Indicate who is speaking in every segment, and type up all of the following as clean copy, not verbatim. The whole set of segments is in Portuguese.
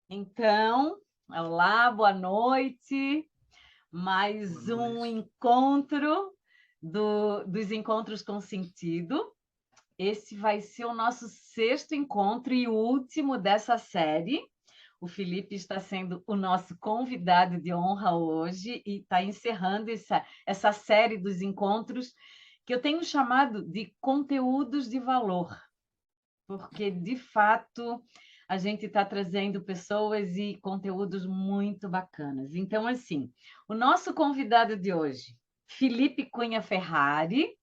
Speaker 1: Então, olá, boa noite. Mais
Speaker 2: Boa
Speaker 1: um
Speaker 2: noite.
Speaker 1: encontro dos Encontros com Sentido. Esse vai ser o nosso sexto encontro e último dessa série. O Felipe está sendo o nosso convidado de honra hoje e está encerrando essa série dos encontros que eu tenho chamado de conteúdos de valor, porque, de fato, a gente está trazendo pessoas e conteúdos muito bacanas. Então, assim, o nosso convidado de hoje, Felipe Cunha Ferrari.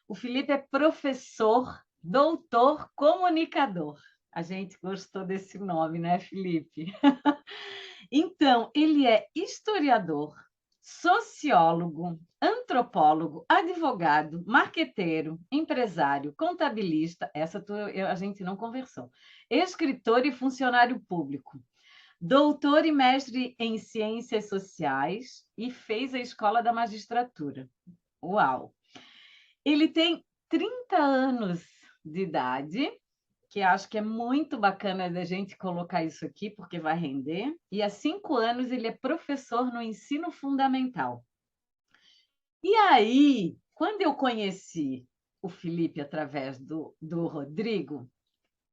Speaker 1: O Felipe é professor, doutor, comunicador. A gente gostou desse nome, né, Felipe? Então, ele é historiador, sociólogo, antropólogo, advogado, marqueteiro, empresário, contabilista, a gente não conversou, escritor e funcionário público, doutor e mestre em ciências sociais e fez a escola da magistratura. Uau! Ele tem 30 anos de idade, que acho que é muito bacana da gente colocar isso aqui, porque vai render. E há 5 anos ele é professor no ensino fundamental. E aí, quando eu conheci o Felipe através do Rodrigo,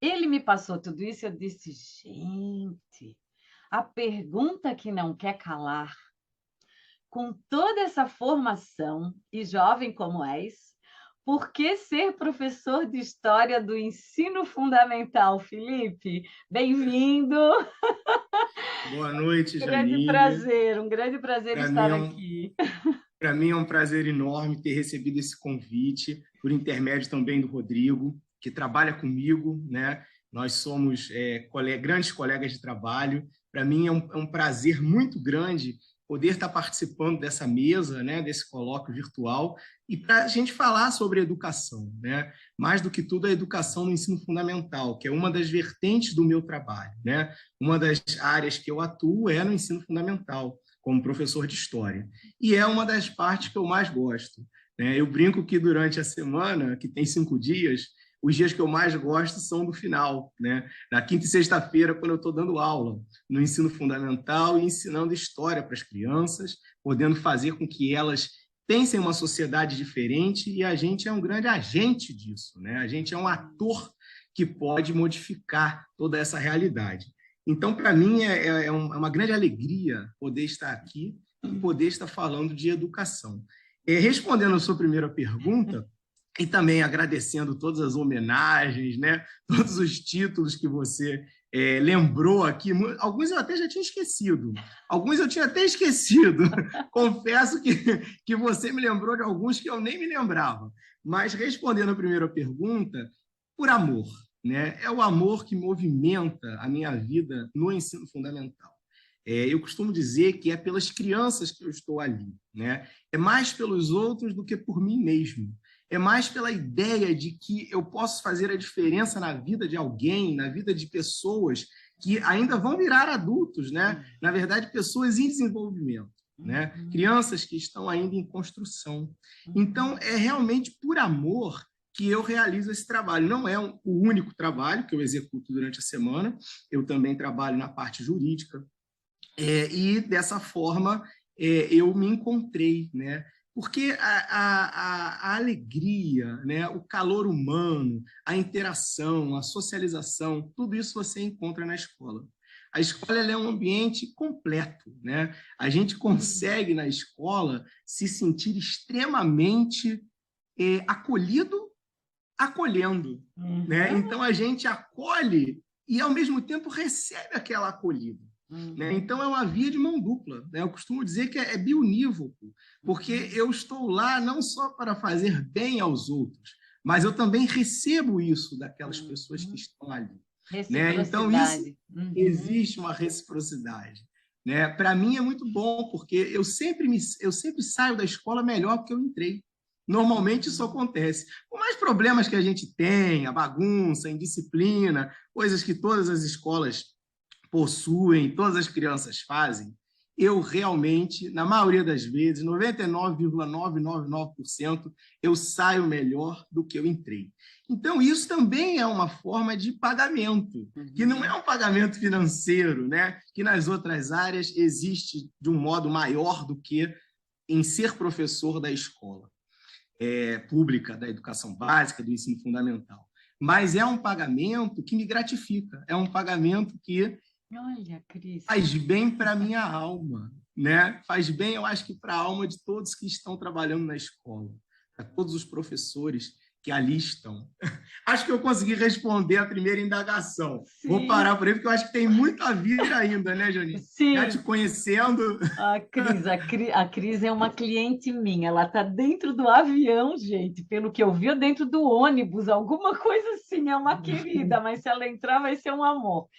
Speaker 1: ele me passou tudo isso e eu disse, gente, a pergunta que não quer calar, com toda essa formação e jovem como és, por que ser professor de história do ensino fundamental, Felipe? Bem-vindo!
Speaker 2: Boa noite, Janine.
Speaker 1: Um grande prazer
Speaker 2: Para mim
Speaker 1: estar
Speaker 2: é um,
Speaker 1: aqui.
Speaker 2: para mim é um prazer enorme ter recebido esse convite, por intermédio também do Rodrigo, que trabalha comigo, né? Nós somos grandes colegas de trabalho. Para mim é um prazer muito grande poder estar participando dessa mesa, né? Desse colóquio virtual, e para a gente falar sobre educação, né? Mais do que tudo, a educação no ensino fundamental, que é uma das vertentes do meu trabalho, né? Uma das áreas que eu atuo é no ensino fundamental, como professor de história. E é uma das partes que eu mais gosto, né? Eu brinco que durante a semana, que tem 5 dias, os dias que eu mais gosto são do final, né? Na quinta e sexta-feira, quando eu estou dando aula no ensino fundamental e ensinando história para as crianças, podendo fazer com que elas pensem uma sociedade diferente, e a gente é um grande agente disso, né? A gente é um ator que pode modificar toda essa realidade. Então, para mim, é uma grande alegria poder estar aqui e poder estar falando de educação. Respondendo a sua primeira pergunta, e também agradecendo todas as homenagens, né? Todos os títulos que você lembrou aqui. Alguns eu até já tinha esquecido, alguns eu tinha até esquecido. Confesso que você me lembrou de alguns que eu nem me lembrava. Mas respondendo a primeira pergunta, por amor, né? É o amor que movimenta a minha vida no ensino fundamental. Eu costumo dizer que é pelas crianças que eu estou ali, né? É mais pelos outros do que por mim mesmo. É mais pela ideia de que eu posso fazer a diferença na vida de alguém, na vida de pessoas que ainda vão virar adultos, né? Na verdade, pessoas em desenvolvimento, né? Crianças que estão ainda em construção. Então, é realmente por amor que eu realizo esse trabalho. Não é o único trabalho que eu executo durante a semana. Eu também trabalho na parte jurídica, e dessa forma eu me encontrei, né? Porque a alegria, né? O calor humano, a interação, a socialização, tudo isso você encontra na escola. A escola é um ambiente completo, né? A gente consegue na escola se sentir extremamente acolhido, acolhendo, né? Então a gente acolhe e ao mesmo tempo recebe aquela acolhida. Né? Então é uma via de mão dupla. Né? Eu costumo dizer que é bionívoco, porque eu estou lá não só para fazer bem aos outros, mas eu também recebo isso daquelas pessoas que estão ali. Né? Então isso
Speaker 1: Reciprocidade.
Speaker 2: existe uma reciprocidade. Né? Para mim é muito bom, porque eu sempre saio da escola melhor do que eu entrei. Normalmente isso acontece. Por mais problemas que a gente tem, a bagunça, a indisciplina, coisas que todas as escolas possuem, todas as crianças fazem, eu realmente, na maioria das vezes, 99,999%, eu saio melhor do que eu entrei. Então, isso também é uma forma de pagamento, que não é um pagamento financeiro, né? Que nas outras áreas existe de um modo maior do que em ser professor da escola pública, da educação básica, do ensino fundamental. Mas é um pagamento que me gratifica, é um pagamento que
Speaker 1: Olha, Cris.
Speaker 2: faz bem para a minha alma, né? Faz bem, eu acho que para a alma de todos que estão trabalhando na escola, para todos os professores que ali estão. Acho que eu consegui responder a primeira indagação.
Speaker 1: Sim.
Speaker 2: Vou parar por aí, porque eu acho que tem muito a vir ainda, né, Janice?
Speaker 1: Sim.
Speaker 2: Já te conhecendo.
Speaker 1: A Cris é uma cliente minha, ela está dentro do avião, gente, pelo que eu vi, dentro do ônibus, alguma coisa assim, é uma querida, mas se ela entrar vai ser um amor.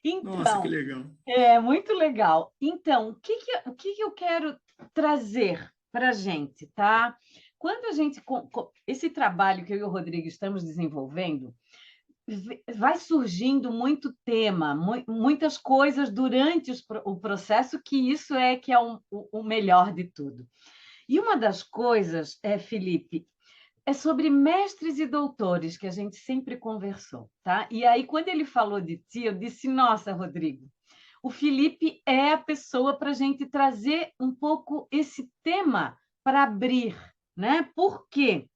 Speaker 1: Então,
Speaker 2: nossa, que legal.
Speaker 1: É muito legal. Então, o que eu quero trazer para a gente, tá? Quando a gente... Esse trabalho que eu e o Rodrigo estamos desenvolvendo, vai surgindo muito tema, muitas coisas durante o processo, que isso é que é o melhor de tudo. E uma das coisas, Felipe, é sobre mestres e doutores, que a gente sempre conversou, tá? E aí, quando ele falou de ti, eu disse, nossa, Rodrigo, o Felipe é a pessoa para a gente trazer um pouco esse tema para abrir, né? Por quê?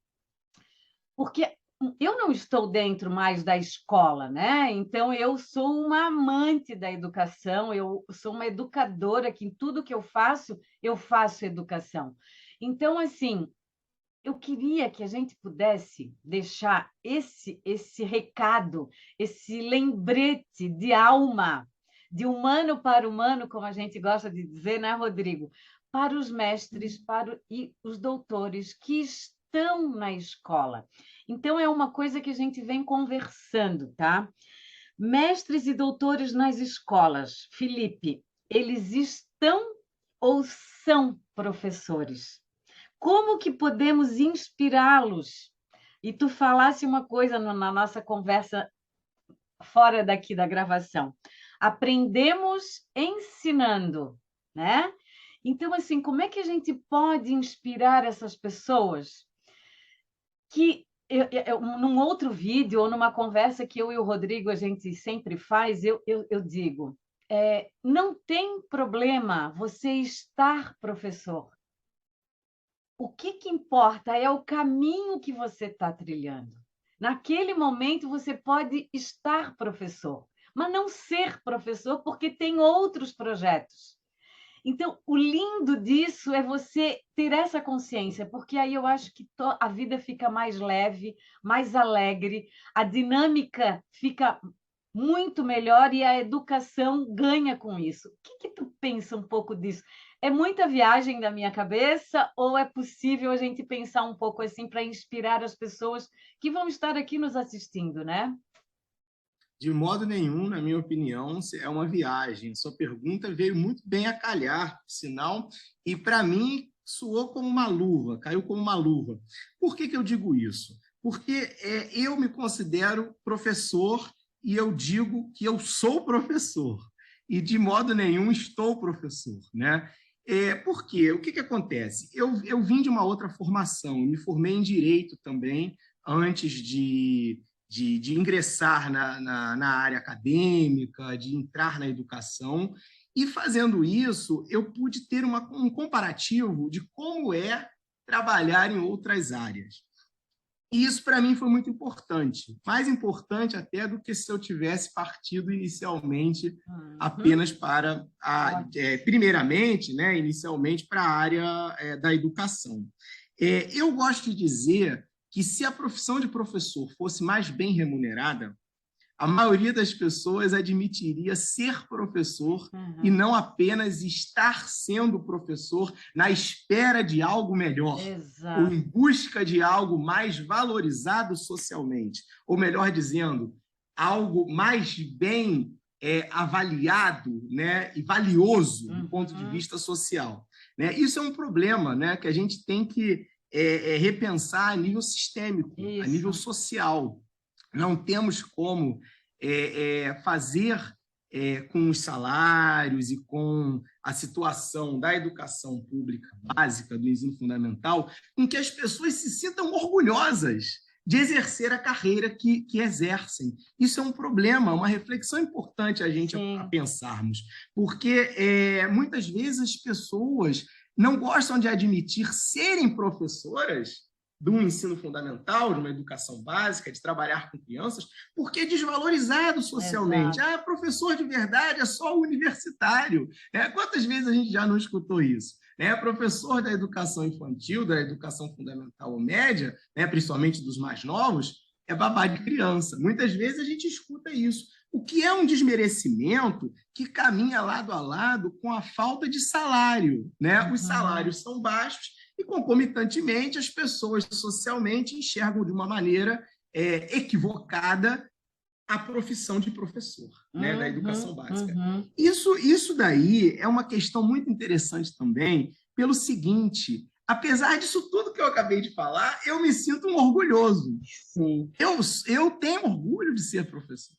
Speaker 1: Porque eu não estou dentro mais da escola, né? Então, eu sou uma amante da educação, eu sou uma educadora, que em tudo que eu faço educação. Então, assim, eu queria que a gente pudesse deixar esse recado, esse lembrete de alma, de humano para humano, como a gente gosta de dizer, né, Rodrigo? Para os mestres e os doutores que estão na escola. Então, é uma coisa que a gente vem conversando, tá? Mestres e doutores nas escolas. Felipe, eles estão ou são professores? Como que podemos inspirá-los? E tu falasse uma coisa na nossa conversa fora daqui da gravação. Aprendemos ensinando, né? Então, assim, como é que a gente pode inspirar essas pessoas que num outro vídeo ou numa conversa que eu e o Rodrigo a gente sempre faz, eu digo, não tem problema você estar professor. O que importa é o caminho que você está trilhando. Naquele momento, você pode estar professor, mas não ser professor porque tem outros projetos. Então, o lindo disso é você ter essa consciência, porque aí eu acho que a vida fica mais leve, mais alegre, a dinâmica fica muito melhor e a educação ganha com isso. O que tu pensa um pouco disso? É muita viagem da minha cabeça ou é possível a gente pensar um pouco assim para inspirar as pessoas que vão estar aqui nos assistindo, né?
Speaker 2: De modo nenhum, na minha opinião, é uma viagem. Sua pergunta veio muito bem a calhar, por sinal, e para mim soou como uma luva, caiu como uma luva. Por que eu digo isso? Porque eu me considero professor e eu digo que eu sou professor e de modo nenhum estou professor, né? Por quê? O que acontece? Eu vim de uma outra formação, eu me formei em Direito também, antes de ingressar na área acadêmica, de entrar na educação, e fazendo isso, eu pude ter um comparativo de como é trabalhar em outras áreas. E isso, para mim, foi muito importante. Mais importante até do que se eu tivesse partido inicialmente apenas para, primeiramente, né, inicialmente para a área da educação. Eu gosto de dizer que se a profissão de professor fosse mais bem remunerada, a maioria das pessoas admitiria ser professor e não apenas estar sendo professor na espera de algo melhor,
Speaker 1: Exato.
Speaker 2: ou em busca de algo mais valorizado socialmente, ou melhor dizendo, algo mais bem avaliado, né, e valioso do ponto de vista social. Né? Isso é um problema, né, que a gente tem que repensar a nível sistêmico,
Speaker 1: Isso.
Speaker 2: a nível social. Não temos como fazer com os salários e com a situação da educação pública básica, do ensino fundamental, com que as pessoas se sintam orgulhosas de exercer a carreira que exercem. Isso é um problema, uma reflexão importante a gente a pensarmos, porque muitas vezes as pessoas não gostam de admitir serem professoras do ensino fundamental, de uma educação básica, de trabalhar com crianças, porque é desvalorizado socialmente.
Speaker 1: Exato.
Speaker 2: Ah, professor de verdade é só universitário. Quantas vezes a gente já não escutou isso? Professor da educação infantil, da educação fundamental ou média, principalmente dos mais novos, é babá de criança. Muitas vezes a gente escuta isso, o que é um desmerecimento que caminha lado a lado com a falta de salário. Os salários são baixos e, concomitantemente, as pessoas socialmente enxergam de uma maneira equivocada a profissão de professor, da educação básica. Isso daí é uma questão muito interessante também, pelo seguinte: apesar disso tudo que eu acabei de falar, eu me sinto um orgulhoso.
Speaker 1: Sim.
Speaker 2: Eu tenho orgulho de ser professor.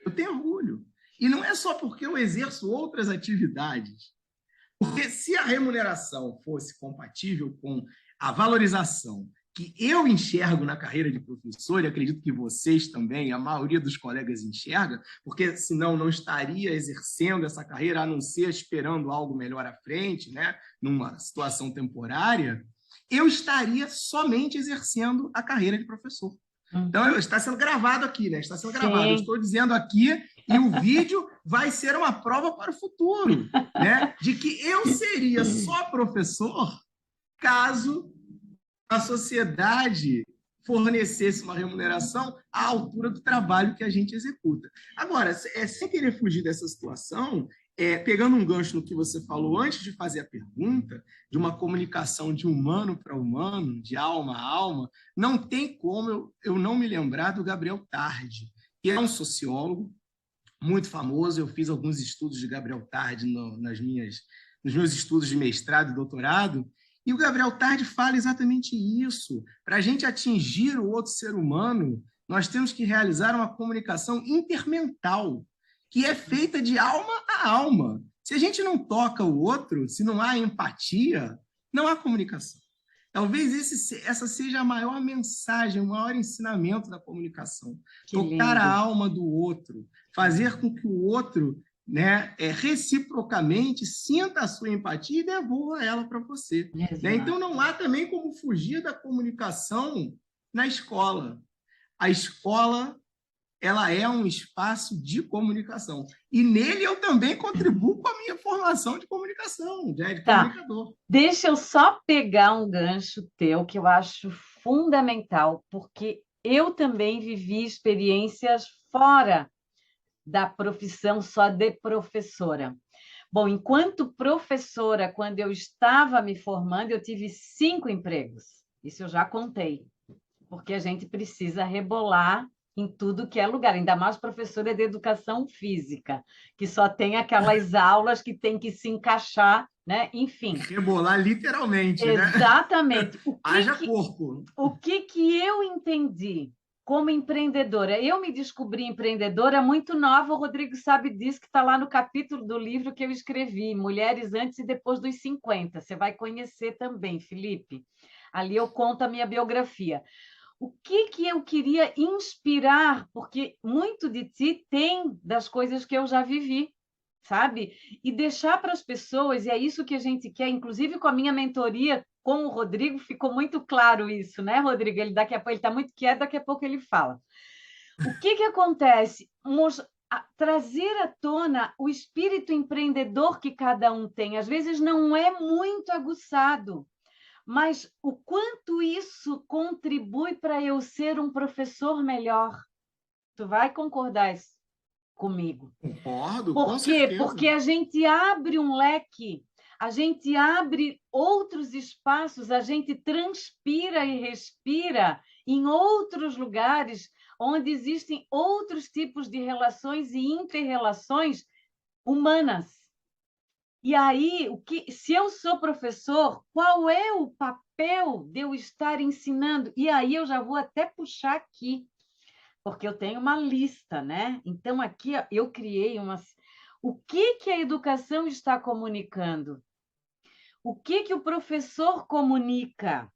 Speaker 2: Eu tenho orgulho. E não é só porque eu exerço outras atividades. Porque se a remuneração fosse compatível com a valorização que eu enxergo na carreira de professor, e acredito que vocês também, a maioria dos colegas enxerga, porque senão não estaria exercendo essa carreira, a não ser esperando algo melhor à frente, numa situação temporária, eu estaria somente exercendo a carreira de professor. Então, está sendo gravado aqui, está sendo gravado. Eu estou dizendo aqui, e o vídeo vai ser uma prova para o futuro, de que eu seria só professor caso a sociedade fornecesse uma remuneração à altura do trabalho que a gente executa. Agora, sem querer fugir dessa situação, pegando um gancho no que você falou antes de fazer a pergunta, de uma comunicação de humano para humano, de alma a alma, não tem como eu não me lembrar do Gabriel Tardi, que é um sociólogo muito famoso. Eu fiz alguns estudos de Gabriel Tardi nos meus estudos de mestrado e doutorado, e o Gabriel Tardi fala exatamente isso. Para a gente atingir o outro ser humano, nós temos que realizar uma comunicação intermental, que é feita de alma a alma. Se a gente não toca o outro, se não há empatia, não há comunicação. Talvez essa seja a maior mensagem, o maior ensinamento da comunicação. Tocar a alma do outro, fazer com que o outro reciprocamente sinta a sua empatia e devolva ela para você. Então, não há também como fugir da comunicação na escola. A escola, ela é um espaço de comunicação. E nele eu também contribuo com a minha formação de comunicação, de comunicador.
Speaker 1: Deixa eu só pegar um gancho teu, que eu acho fundamental, porque eu também vivi experiências fora da profissão só de professora. Bom, enquanto professora, quando eu estava me formando, eu tive 5 empregos. Isso eu já contei, porque a gente precisa rebolar em tudo que é lugar, ainda mais professora de educação física, que só tem aquelas aulas que tem que se encaixar, Enfim.
Speaker 2: Rebolar literalmente,
Speaker 1: Exatamente.
Speaker 2: Haja corpo.
Speaker 1: O que eu entendi como empreendedora? Eu me descobri empreendedora muito nova, o Rodrigo sabe disso, que está lá no capítulo do livro que eu escrevi, Mulheres Antes e Depois dos 50. Você vai conhecer também, Felipe. Ali eu conto a minha biografia. O que eu queria inspirar, porque muito de ti tem das coisas que eu já vivi, sabe? E deixar para as pessoas, e é isso que a gente quer, inclusive com a minha mentoria com o Rodrigo, ficou muito claro isso, Rodrigo? Ele daqui a pouco ele está muito quieto, daqui a pouco ele fala. O que acontece? Trazer à tona o espírito empreendedor que cada um tem. Às vezes não é muito aguçado, mas o quanto isso contribui para eu ser um professor melhor. Tu vai concordar comigo?
Speaker 2: Concordo,
Speaker 1: com certeza. Porque a gente abre um leque, a gente abre outros espaços, a gente transpira e respira em outros lugares onde existem outros tipos de relações e inter-relações humanas. E aí, se eu sou professor, qual é o papel de eu estar ensinando? E aí eu já vou até puxar aqui porque eu tenho uma lista, né? Então, aqui ó, eu criei uma... O que a educação está comunicando? O que o professor comunica?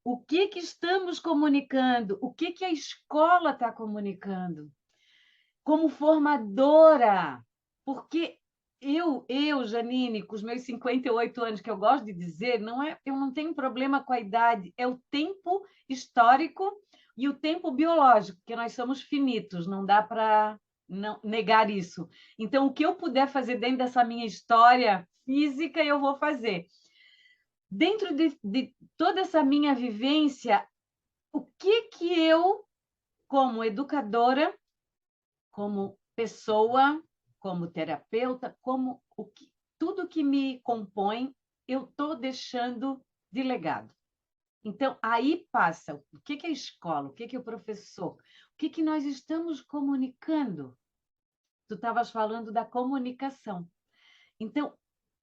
Speaker 1: O que estamos comunicando? O que a escola está comunicando? Como formadora, porque Janine, com os meus 58 anos, que eu gosto de dizer, eu não tenho problema com a idade, é o tempo histórico e o tempo biológico, porque nós somos finitos, não dá para negar isso. Então, o que eu puder fazer dentro dessa minha história física, eu vou fazer. Dentro de toda essa minha vivência, o que eu, como educadora, como pessoa, como terapeuta, tudo que me compõe, eu estou deixando de legado. Então, aí passa o que é a escola, o que é o professor, o que nós estamos comunicando. Tu estavas falando da comunicação. Então,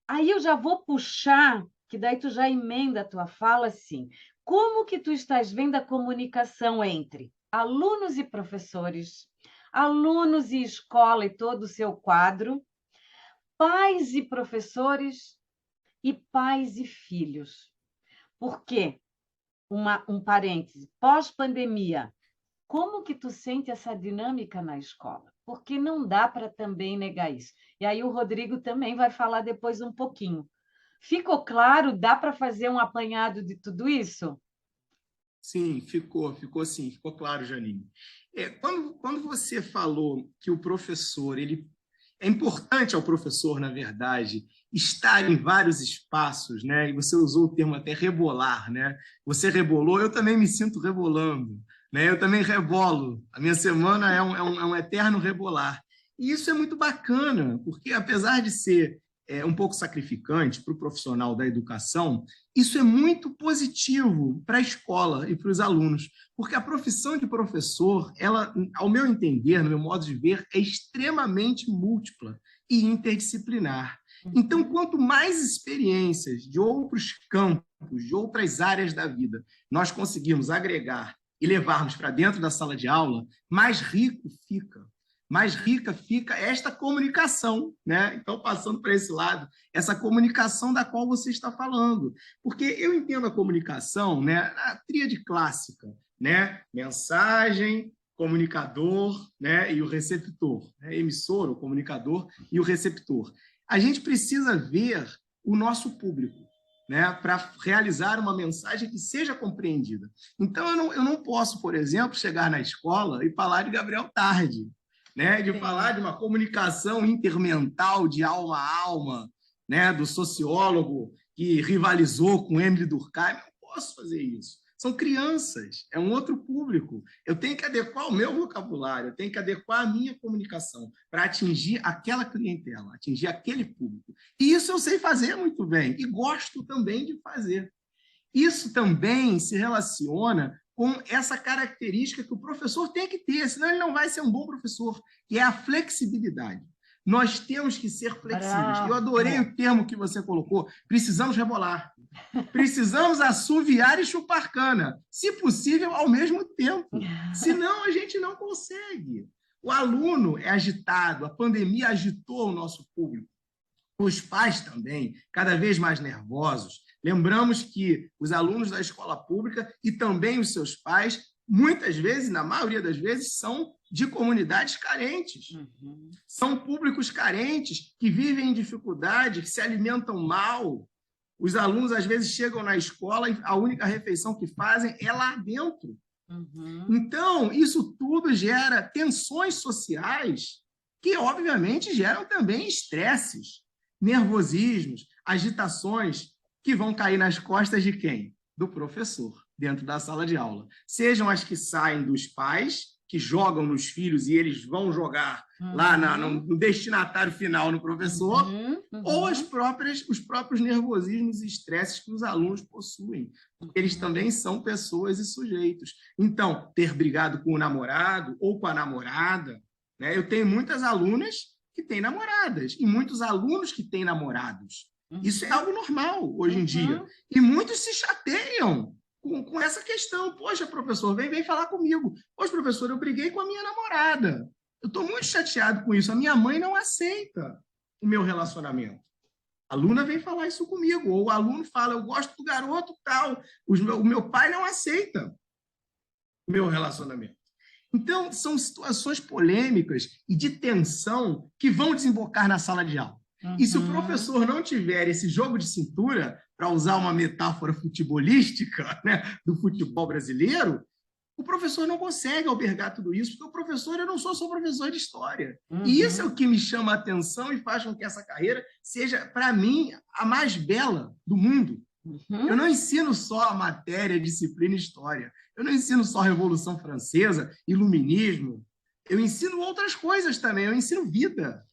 Speaker 1: aí eu já vou puxar, que daí tu já emenda a tua fala assim, como que tu estás vendo a comunicação entre alunos e professores, alunos e escola e todo o seu quadro, pais e professores e pais e filhos. Por quê? Um parêntese, pós-pandemia, como que tu sente essa dinâmica na escola? Porque não dá para também negar isso. E aí o Rodrigo também vai falar depois um pouquinho. Ficou claro? Dá para fazer um apanhado de tudo isso?
Speaker 2: Sim, ficou sim, ficou claro, Janine. Quando você falou que o professor, é importante ao professor, na verdade, estar em vários espaços, né? E você usou o termo até rebolar, né? Você rebolou, eu também me sinto rebolando, né? Eu também rebolo. A minha semana é um eterno rebolar. E isso é muito bacana, porque apesar de ser um pouco sacrificante para o profissional da educação, isso é muito positivo para a escola e para os alunos, porque a profissão de professor, ela, ao meu entender, no meu modo de ver, é extremamente múltipla e interdisciplinar. Então, quanto mais experiências de outros campos, de outras áreas da vida, nós conseguirmos agregar e levarmos para dentro da sala de aula, mais rico fica. Mais rica fica esta comunicação, né? Então, passando para esse lado, essa comunicação da qual você está falando. Porque eu entendo a comunicação, né, na tríade clássica, né? Mensagem, comunicador, né, e o receptor, né? Emissor, o comunicador e o receptor. A gente precisa ver o nosso público, né, para realizar uma mensagem que seja compreendida. Então, eu não posso, por exemplo, chegar na escola e falar de Gabriel Tarde, né, de falar de uma comunicação intermental de alma a alma, né, do sociólogo que rivalizou com Emile Durkheim. Eu não posso fazer isso. São crianças, é um outro público. Eu tenho que adequar o meu vocabulário, eu tenho que adequar a minha comunicação para atingir aquela clientela, atingir aquele público. E isso eu sei fazer muito bem e gosto também de fazer. Isso também se relaciona com essa característica que o professor tem que ter, senão ele não vai ser um bom professor, que é a flexibilidade. Nós temos que ser flexíveis. Eu adorei o termo que você colocou, precisamos rebolar. Precisamos assoviar e chupar cana, se possível, ao mesmo tempo. Senão, a gente não consegue. O aluno é agitado, a pandemia agitou o nosso público. Os pais também, cada vez mais nervosos. Lembramos que os alunos da escola pública e também os seus pais, muitas vezes, na maioria das vezes, são de comunidades carentes. Uhum. São públicos carentes que vivem em dificuldade, que se alimentam mal. Os alunos, às vezes, chegam na escola e a única refeição que fazem é lá dentro. Uhum. Então, isso tudo gera tensões sociais que, obviamente, geram também estresses, nervosismos, agitações que vão cair nas costas de quem? Do professor, dentro da sala de aula. Sejam as que saem dos pais, que jogam nos filhos e eles vão jogar lá no destinatário final, no professor, ou os próprios nervosismos e estresses que os alunos possuem. Eles também são pessoas e sujeitos. Então, ter brigado com o namorado ou com a namorada, né? Eu tenho muitas alunas que têm namoradas e muitos alunos que têm namorados. Isso é algo normal hoje em dia. E muitos se chateiam com essa questão. Poxa, professor, vem falar comigo. Poxa, professor, eu briguei com a minha namorada. Eu estou muito chateado com isso. A minha mãe não aceita o meu relacionamento. A aluna vem falar isso comigo. Ou o aluno fala, eu gosto do garoto tal. O meu pai não aceita o meu relacionamento. Então, são situações polêmicas e de tensão que vão desembocar na sala de aula. E se o professor não tiver esse jogo de cintura, para usar uma metáfora futebolística, né, do futebol brasileiro, o professor não consegue albergar tudo isso, porque o professor, eu não sou só professor de história. E isso é o que me chama a atenção e faz com que essa carreira seja, para mim, a mais bela do mundo. Eu não ensino só a matéria, a disciplina história. Eu não ensino só a Revolução Francesa, iluminismo. Eu ensino outras coisas também. Eu ensino vida.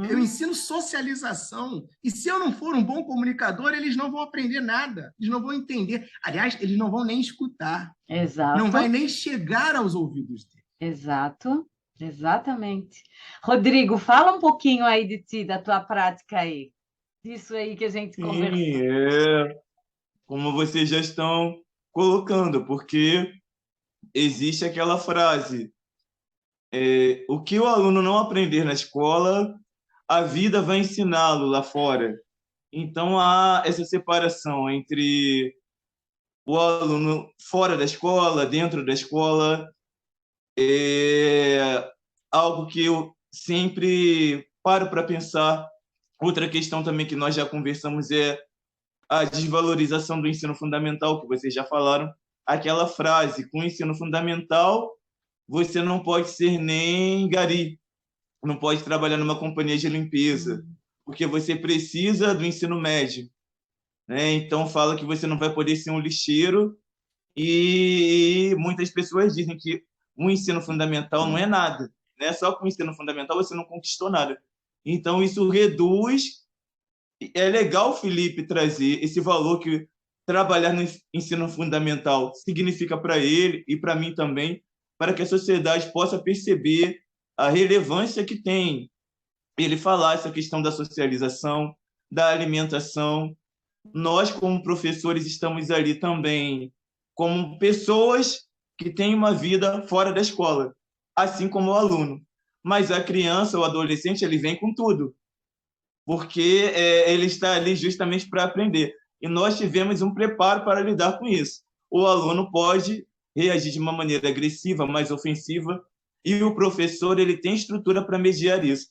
Speaker 2: Eu ensino socialização. E se eu não for um bom comunicador, eles não vão aprender nada. Eles não vão entender. Aliás, eles não vão nem escutar.
Speaker 1: Exato.
Speaker 2: Não vai nem chegar aos ouvidos deles.
Speaker 1: Exato. Exatamente. Rodrigo, fala um pouquinho aí de ti, da tua prática aí. Disso aí que a gente conversou.
Speaker 3: Sim, como vocês já estão colocando, porque existe aquela frase, o que o aluno não aprender na escola, a vida vai ensiná-lo lá fora. Então, há essa separação entre o aluno fora da escola, dentro da escola. É algo que eu sempre paro para pensar. Outra questão também que nós já conversamos é a desvalorização do ensino fundamental, que vocês já falaram. Aquela frase, com o ensino fundamental, você não pode ser nem gari, não pode trabalhar numa companhia de limpeza, porque você precisa do ensino médio, né? Então, fala que você não vai poder ser um lixeiro, e muitas pessoas dizem que o ensino fundamental não é nada, né? Só com o ensino fundamental você não conquistou nada. Então, isso reduz. É legal o Felipe trazer esse valor que trabalhar no ensino fundamental significa para ele e para mim também, para que a sociedade possa perceber a relevância que tem ele falar essa questão da socialização, da alimentação. Nós, como professores, estamos ali também como pessoas que têm uma vida fora da escola, assim como o aluno. Mas a criança, o adolescente, ele vem com tudo, porque ele está ali justamente para aprender. E nós tivemos um preparo para lidar com isso. O aluno pode reagir de uma maneira agressiva, mais ofensiva, e o professor ele tem estrutura para mediar isso.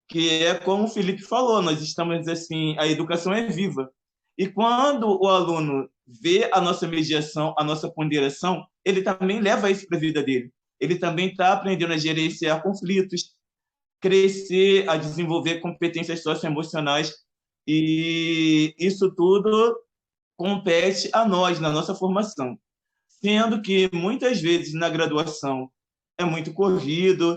Speaker 3: Que é como o Felipe falou, nós estamos assim, a educação é viva. E quando o aluno vê a nossa mediação, a nossa ponderação, ele também leva isso para a vida dele. Ele também está aprendendo a gerenciar conflitos, crescer, a desenvolver competências socioemocionais, e isso tudo compete a nós, na nossa formação. Sendo que, muitas vezes, na graduação, é muito corrido,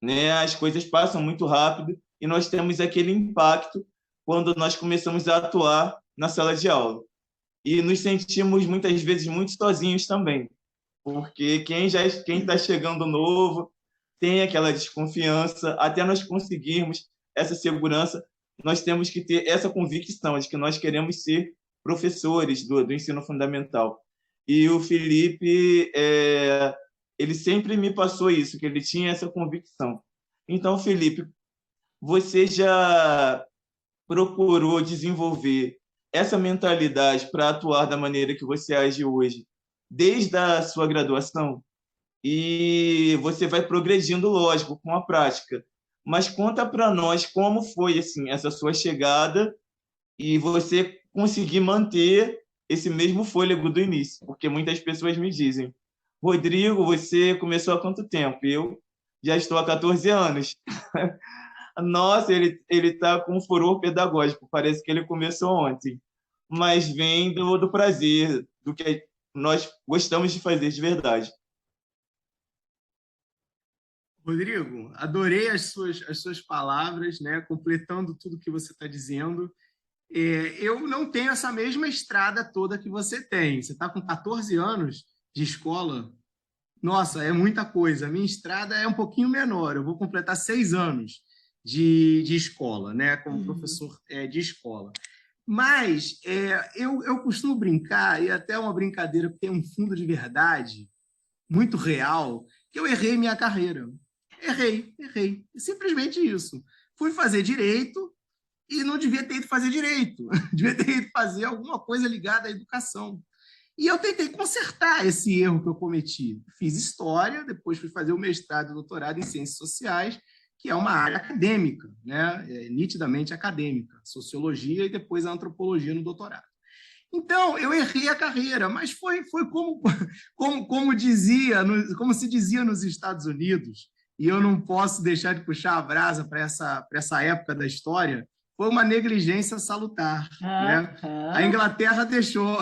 Speaker 3: né? As coisas passam muito rápido, e nós temos aquele impacto quando nós começamos a atuar na sala de aula. E nos sentimos, muitas vezes, muito sozinhos também, porque quem está chegando novo tem aquela desconfiança. Até nós conseguirmos essa segurança, nós temos que ter essa convicção de que nós queremos ser professores do ensino fundamental. E o Felipe, ele sempre me passou isso, que ele tinha essa convicção. Então, Felipe, você já procurou desenvolver essa mentalidade para atuar da maneira que você age hoje, desde a sua graduação? E você vai progredindo, lógico, com a prática. Mas conta para nós como foi assim essa sua chegada e você conseguir manter esse mesmo fôlego do início. Porque muitas pessoas me dizem, Rodrigo, você começou há quanto tempo? Eu já estou há 14 anos. Nossa, ele está com um furor pedagógico, parece que ele começou ontem. Mas vem do prazer, do que nós gostamos de fazer de verdade.
Speaker 2: Rodrigo, adorei as suas palavras, né? Completando tudo que você está dizendo. Eu não tenho essa mesma estrada toda que você tem. Você está com 14 anos de escola. Nossa, é muita coisa. A minha estrada é um pouquinho menor. Eu vou completar 6 anos de escola, né? Como professor de escola. Mas eu costumo brincar, e até uma brincadeira que tem um fundo de verdade muito real, que eu errei minha carreira. Errei. Simplesmente isso. Fui fazer direito e não devia ter ido fazer direito. Devia ter ido fazer alguma coisa ligada à educação. E eu tentei consertar esse erro que eu cometi. Fiz história, depois fui fazer o mestrado e doutorado em ciências sociais, que é uma área acadêmica, né? Nitidamente acadêmica, sociologia e depois a antropologia no doutorado. Então, eu errei a carreira, mas foi como se dizia nos Estados Unidos, e eu não posso deixar de puxar a brasa para essa época da história, foi uma negligência salutar, né? A Inglaterra deixou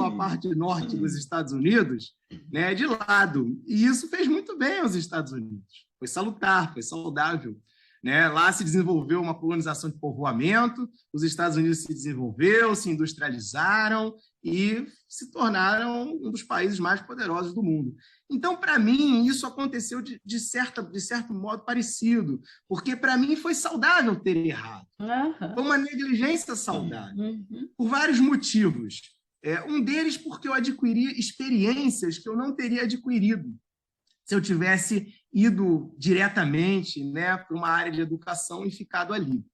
Speaker 2: a parte norte dos Estados Unidos, né, de lado, e isso fez muito bem aos Estados Unidos. Foi salutar, foi saudável. Né? Lá se desenvolveu uma colonização de povoamento, os Estados Unidos se desenvolveu, se industrializaram e se tornaram um dos países mais poderosos do mundo. Então, para mim, isso aconteceu de certo modo parecido, porque para mim foi saudável ter errado. Foi uma negligência saudável, por vários motivos. Um deles porque eu adquiri experiências que eu não teria adquirido se eu tivesse ido diretamente, né, para uma área de educação e ficado ali.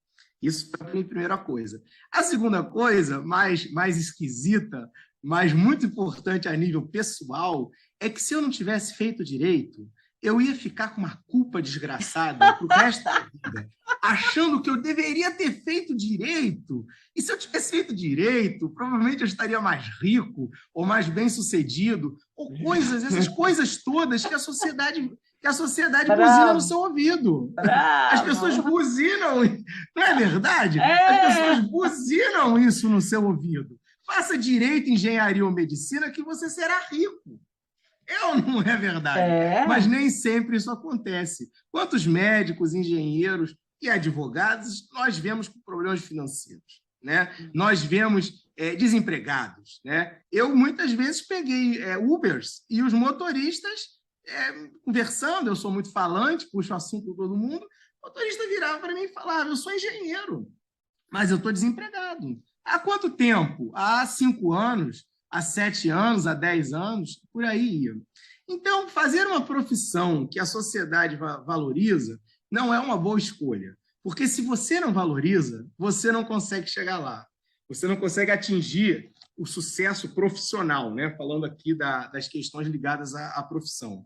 Speaker 2: Isso foi a minha primeira coisa. A segunda coisa, mais esquisita, mas muito importante a nível pessoal, é que se eu não tivesse feito direito, eu ia ficar com uma culpa desgraçada para o resto da vida, achando que eu deveria ter feito direito. E se eu tivesse feito direito, provavelmente eu estaria mais rico ou mais bem-sucedido, ou essas coisas todas que a sociedade buzina no seu ouvido. As pessoas buzinam, não é verdade? As pessoas buzinam isso no seu ouvido. Faça direito, engenharia ou medicina que você será rico. Não é verdade? Mas nem sempre isso acontece. Quantos médicos, engenheiros e advogados nós vemos com problemas financeiros? Né? Nós vemos desempregados. Né? Eu, muitas vezes, peguei Ubers e os motoristas, conversando, eu sou muito falante, puxo o assunto com todo mundo, o motorista virava para mim e falava, eu sou engenheiro, mas eu estou desempregado. Há quanto tempo? Há 5 anos? Há 7 anos, há 10 anos, por aí ia. Então, fazer uma profissão que a sociedade valoriza não é uma boa escolha, porque se você não valoriza, você não consegue chegar lá, você não consegue atingir o sucesso profissional, né? Falando aqui das questões ligadas à profissão.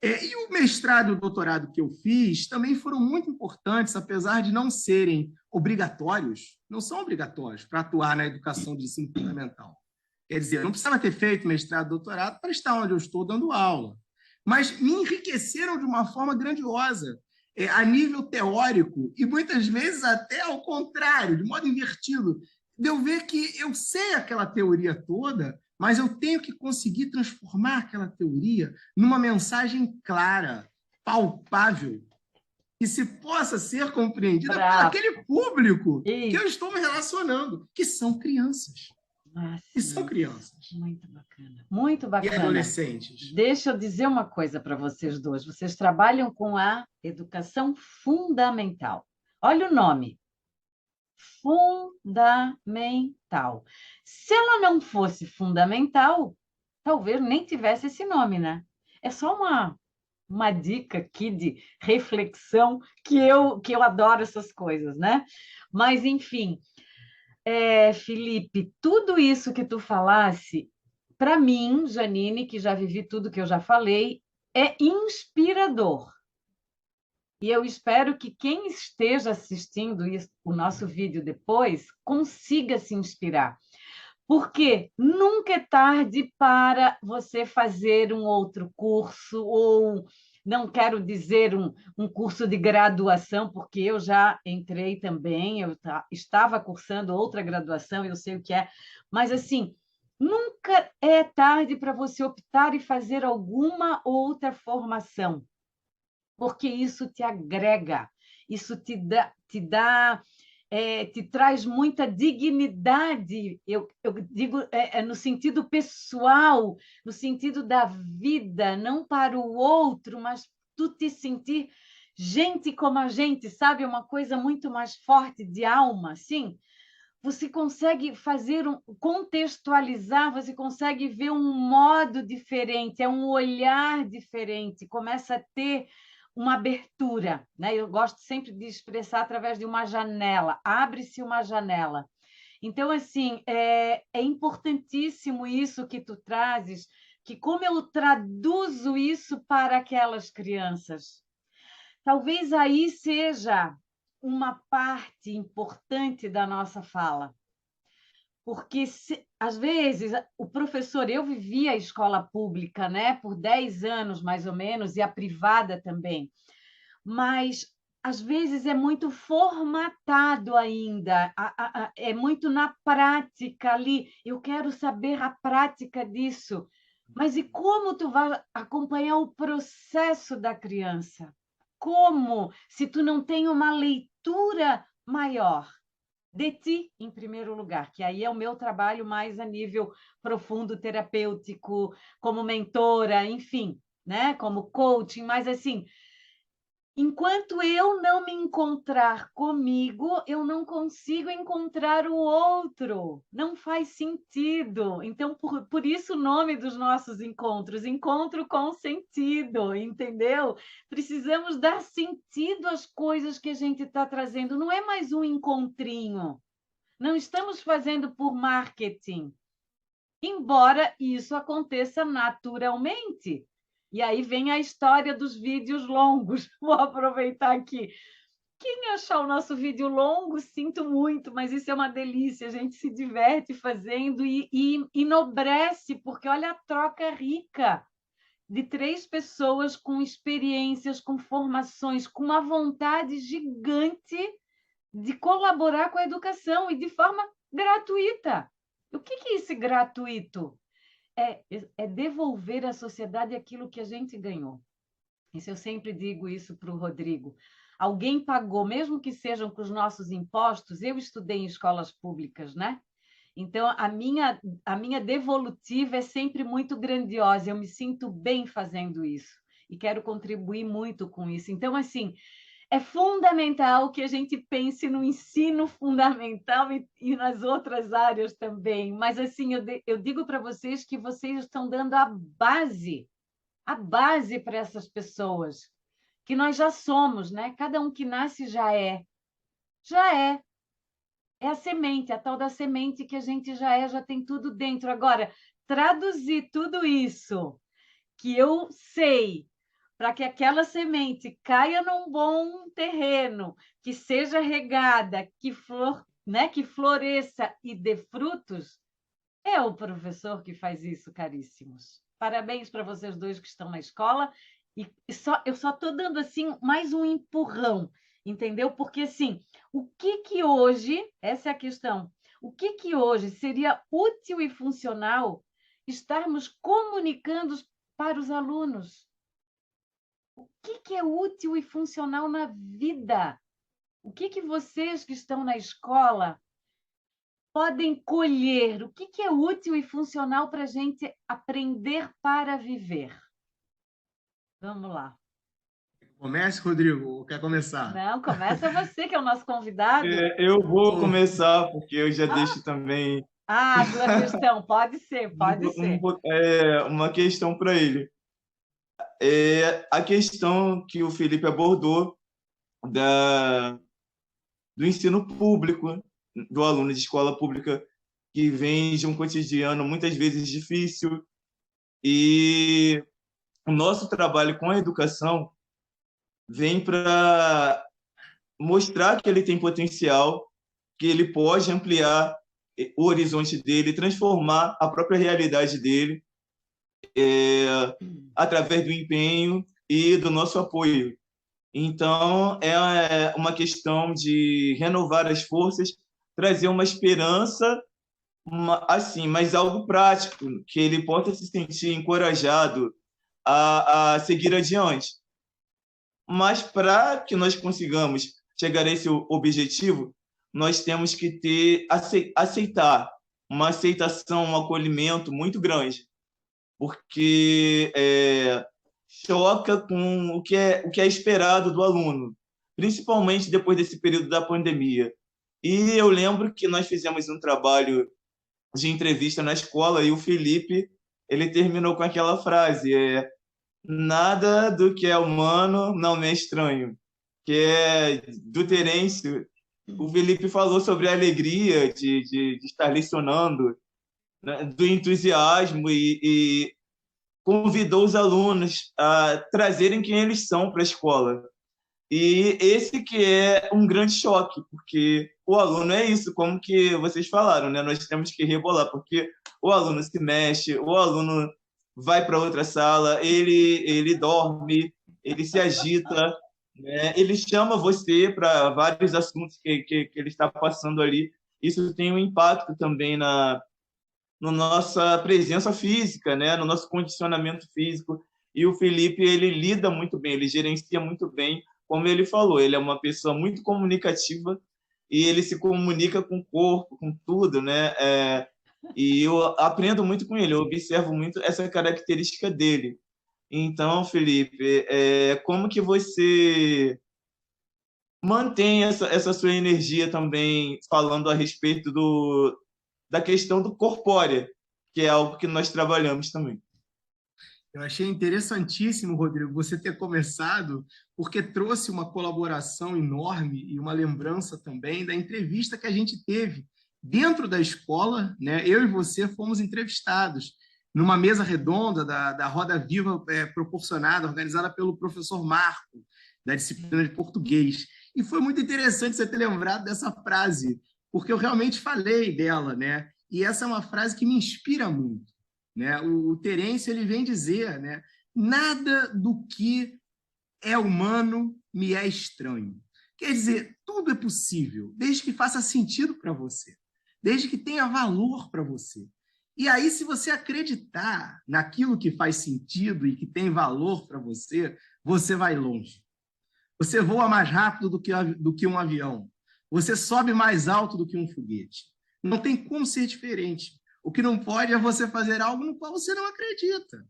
Speaker 2: E o mestrado e o doutorado que eu fiz também foram muito importantes, apesar de não serem obrigatórios, não são obrigatórios para atuar na educação de ensino fundamental. Quer dizer, eu não precisava ter feito mestrado e doutorado para estar onde eu estou dando aula. Mas me enriqueceram de uma forma grandiosa, a nível teórico, e muitas vezes até ao contrário, de modo invertido, de eu ver que eu sei aquela teoria toda, mas eu tenho que conseguir transformar aquela teoria numa mensagem clara, palpável, que se possa ser compreendida por aquele público que eu estou me relacionando, que são crianças. E são crianças.
Speaker 1: Muito bacana. Muito bacana.
Speaker 2: E adolescentes.
Speaker 1: Deixa eu dizer uma coisa para vocês dois. Vocês trabalham com a educação fundamental. Olha o nome. Fundamental. Se ela não fosse fundamental, talvez nem tivesse esse nome, né? É só uma dica aqui de reflexão que eu adoro essas coisas, né? Mas, enfim... Felipe, tudo isso que tu falasse, para mim, Janine, que já vivi tudo que eu já falei, é inspirador. E eu espero que quem esteja assistindo o nosso vídeo depois consiga se inspirar. Porque nunca é tarde para você fazer um outro curso ou... Não quero dizer um curso de graduação, porque eu já entrei também, eu estava cursando outra graduação, eu sei o que é, mas, assim, nunca é tarde para você optar e fazer alguma outra formação, porque isso te agrega, isso te traz muita dignidade, eu digo no sentido pessoal, no sentido da vida, não para o outro, mas tu te sentir gente como a gente, sabe? Uma coisa muito mais forte de alma, assim. você consegue contextualizar, você consegue ver um modo diferente, é um olhar diferente, começa a ter uma abertura, né? Eu gosto sempre de expressar através de uma janela, abre-se uma janela. Então, assim, é importantíssimo isso que tu trazes, que como eu traduzo isso para aquelas crianças. Talvez aí seja uma parte importante da nossa fala. Porque, às vezes, o professor... Eu vivi a escola pública, né, por 10 anos, mais ou menos, e a privada também. Mas, às vezes, é muito formatado ainda, é muito na prática ali. Eu quero saber a prática disso. Mas e como tu vai acompanhar o processo da criança? Como, se tu não tem uma leitura maior de ti, em primeiro lugar, que aí é o meu trabalho mais a nível profundo, terapêutico, como mentora, enfim, né? Como coaching, mas assim, enquanto eu não me encontrar comigo, eu não consigo encontrar o outro. Não faz sentido. Então, por isso o nome dos nossos encontros, encontro com sentido, entendeu? Precisamos dar sentido às coisas que a gente está trazendo. Não é mais um encontrinho. Não estamos fazendo por marketing, embora isso aconteça naturalmente. E aí vem a história dos vídeos longos. Vou aproveitar aqui. Quem achar o nosso vídeo longo, sinto muito, mas isso é uma delícia. A gente se diverte fazendo e enobrece, porque olha a troca rica de 3 pessoas com experiências, com formações, com uma vontade gigante de colaborar com a educação e de forma gratuita. O que é esse gratuito? É devolver à sociedade aquilo que a gente ganhou. Isso eu sempre digo isso para o Rodrigo. Alguém pagou, mesmo que sejam com os nossos impostos. Eu estudei em escolas públicas, né? Então, a minha devolutiva é sempre muito grandiosa. Eu me sinto bem fazendo isso e quero contribuir muito com isso. Então, assim, é fundamental que a gente pense no ensino fundamental e nas outras áreas também. Mas, assim, eu digo para vocês que vocês estão dando a base para essas pessoas, que nós já somos, né? Cada um que nasce já é. Já é. É a semente, a tal da semente que a gente já tem tudo dentro. Agora, traduzir tudo isso que eu sei para que aquela semente caia num bom terreno, que seja regada, que floresça e dê frutos, é o professor que faz isso, caríssimos. Parabéns para vocês dois que estão na escola. Eu só estou dando assim mais um empurrão, entendeu? Porque assim, o que hoje, essa é a questão, o que hoje seria útil e funcional estarmos comunicando para os alunos? O que é útil e funcional na vida? O que vocês que estão na escola podem colher? O que é útil e funcional para a gente aprender para viver? Vamos lá.
Speaker 2: Comece, Rodrigo, quer começar?
Speaker 1: Não, começa você, que é o nosso convidado.
Speaker 3: Eu vou começar, porque eu já deixo também
Speaker 1: a tua questão. Pode ser, pode ser.
Speaker 3: uma questão para ele. A questão que o Felipe abordou do ensino público, do aluno de escola pública que vem de um cotidiano muitas vezes difícil, e o nosso trabalho com a educação vem para mostrar que ele tem potencial, que ele pode ampliar o horizonte dele, transformar a própria realidade dele através do empenho e do nosso apoio. Então, é uma questão de renovar as forças, trazer uma esperança, assim, mas algo prático, que ele possa se sentir encorajado a seguir adiante. Mas para que nós consigamos chegar a esse objetivo, nós temos que aceitar uma aceitação, um acolhimento muito grande, porque choca com o que é esperado do aluno, principalmente depois desse período da pandemia. E eu lembro que nós fizemos um trabalho de entrevista na escola e o Felipe, ele terminou com aquela frase, nada do que é humano não me é estranho, que é do Terêncio. O Felipe falou sobre a alegria de estar lecionando, né, do entusiasmo e convidou os alunos a trazerem quem eles são para a escola. E esse que é um grande choque, porque o aluno é isso, como que vocês falaram, né? Nós temos que rebolar, porque o aluno se mexe, o aluno vai para outra sala, ele dorme, ele se agita, né? Ele chama você para vários assuntos que ele está passando ali. Isso tem um impacto também na nossa presença física, né? No nosso condicionamento físico. E o Felipe, ele lida muito bem, ele gerencia muito bem. Como ele falou, ele é uma pessoa muito comunicativa e ele se comunica com o corpo, com tudo, né? E eu aprendo muito com ele, eu observo muito essa característica dele. Então, Felipe, como que você mantém essa sua energia também, falando a respeito da questão do corpórea, que é algo que nós trabalhamos também?
Speaker 2: Eu achei interessantíssimo, Rodrigo, você ter começado, porque trouxe uma colaboração enorme e uma lembrança também da entrevista que a gente teve dentro da escola, né? Eu e você fomos entrevistados numa mesa redonda da Roda Viva, proporcionada, organizada pelo professor Marco, da disciplina de português. E foi muito interessante você ter lembrado dessa frase, porque eu realmente falei dela, né? E essa é uma frase que me inspira muito, né? O Terêncio, ele vem dizer, né? Nada do que é humano me é estranho. Quer dizer, tudo é possível, desde que faça sentido para você, desde que tenha valor para você. E aí, se você acreditar naquilo que faz sentido e que tem valor para você, você vai longe. Você voa mais rápido do que um avião. Você sobe mais alto do que um foguete. Não tem como ser diferente. O que não pode é você fazer algo no qual você não acredita,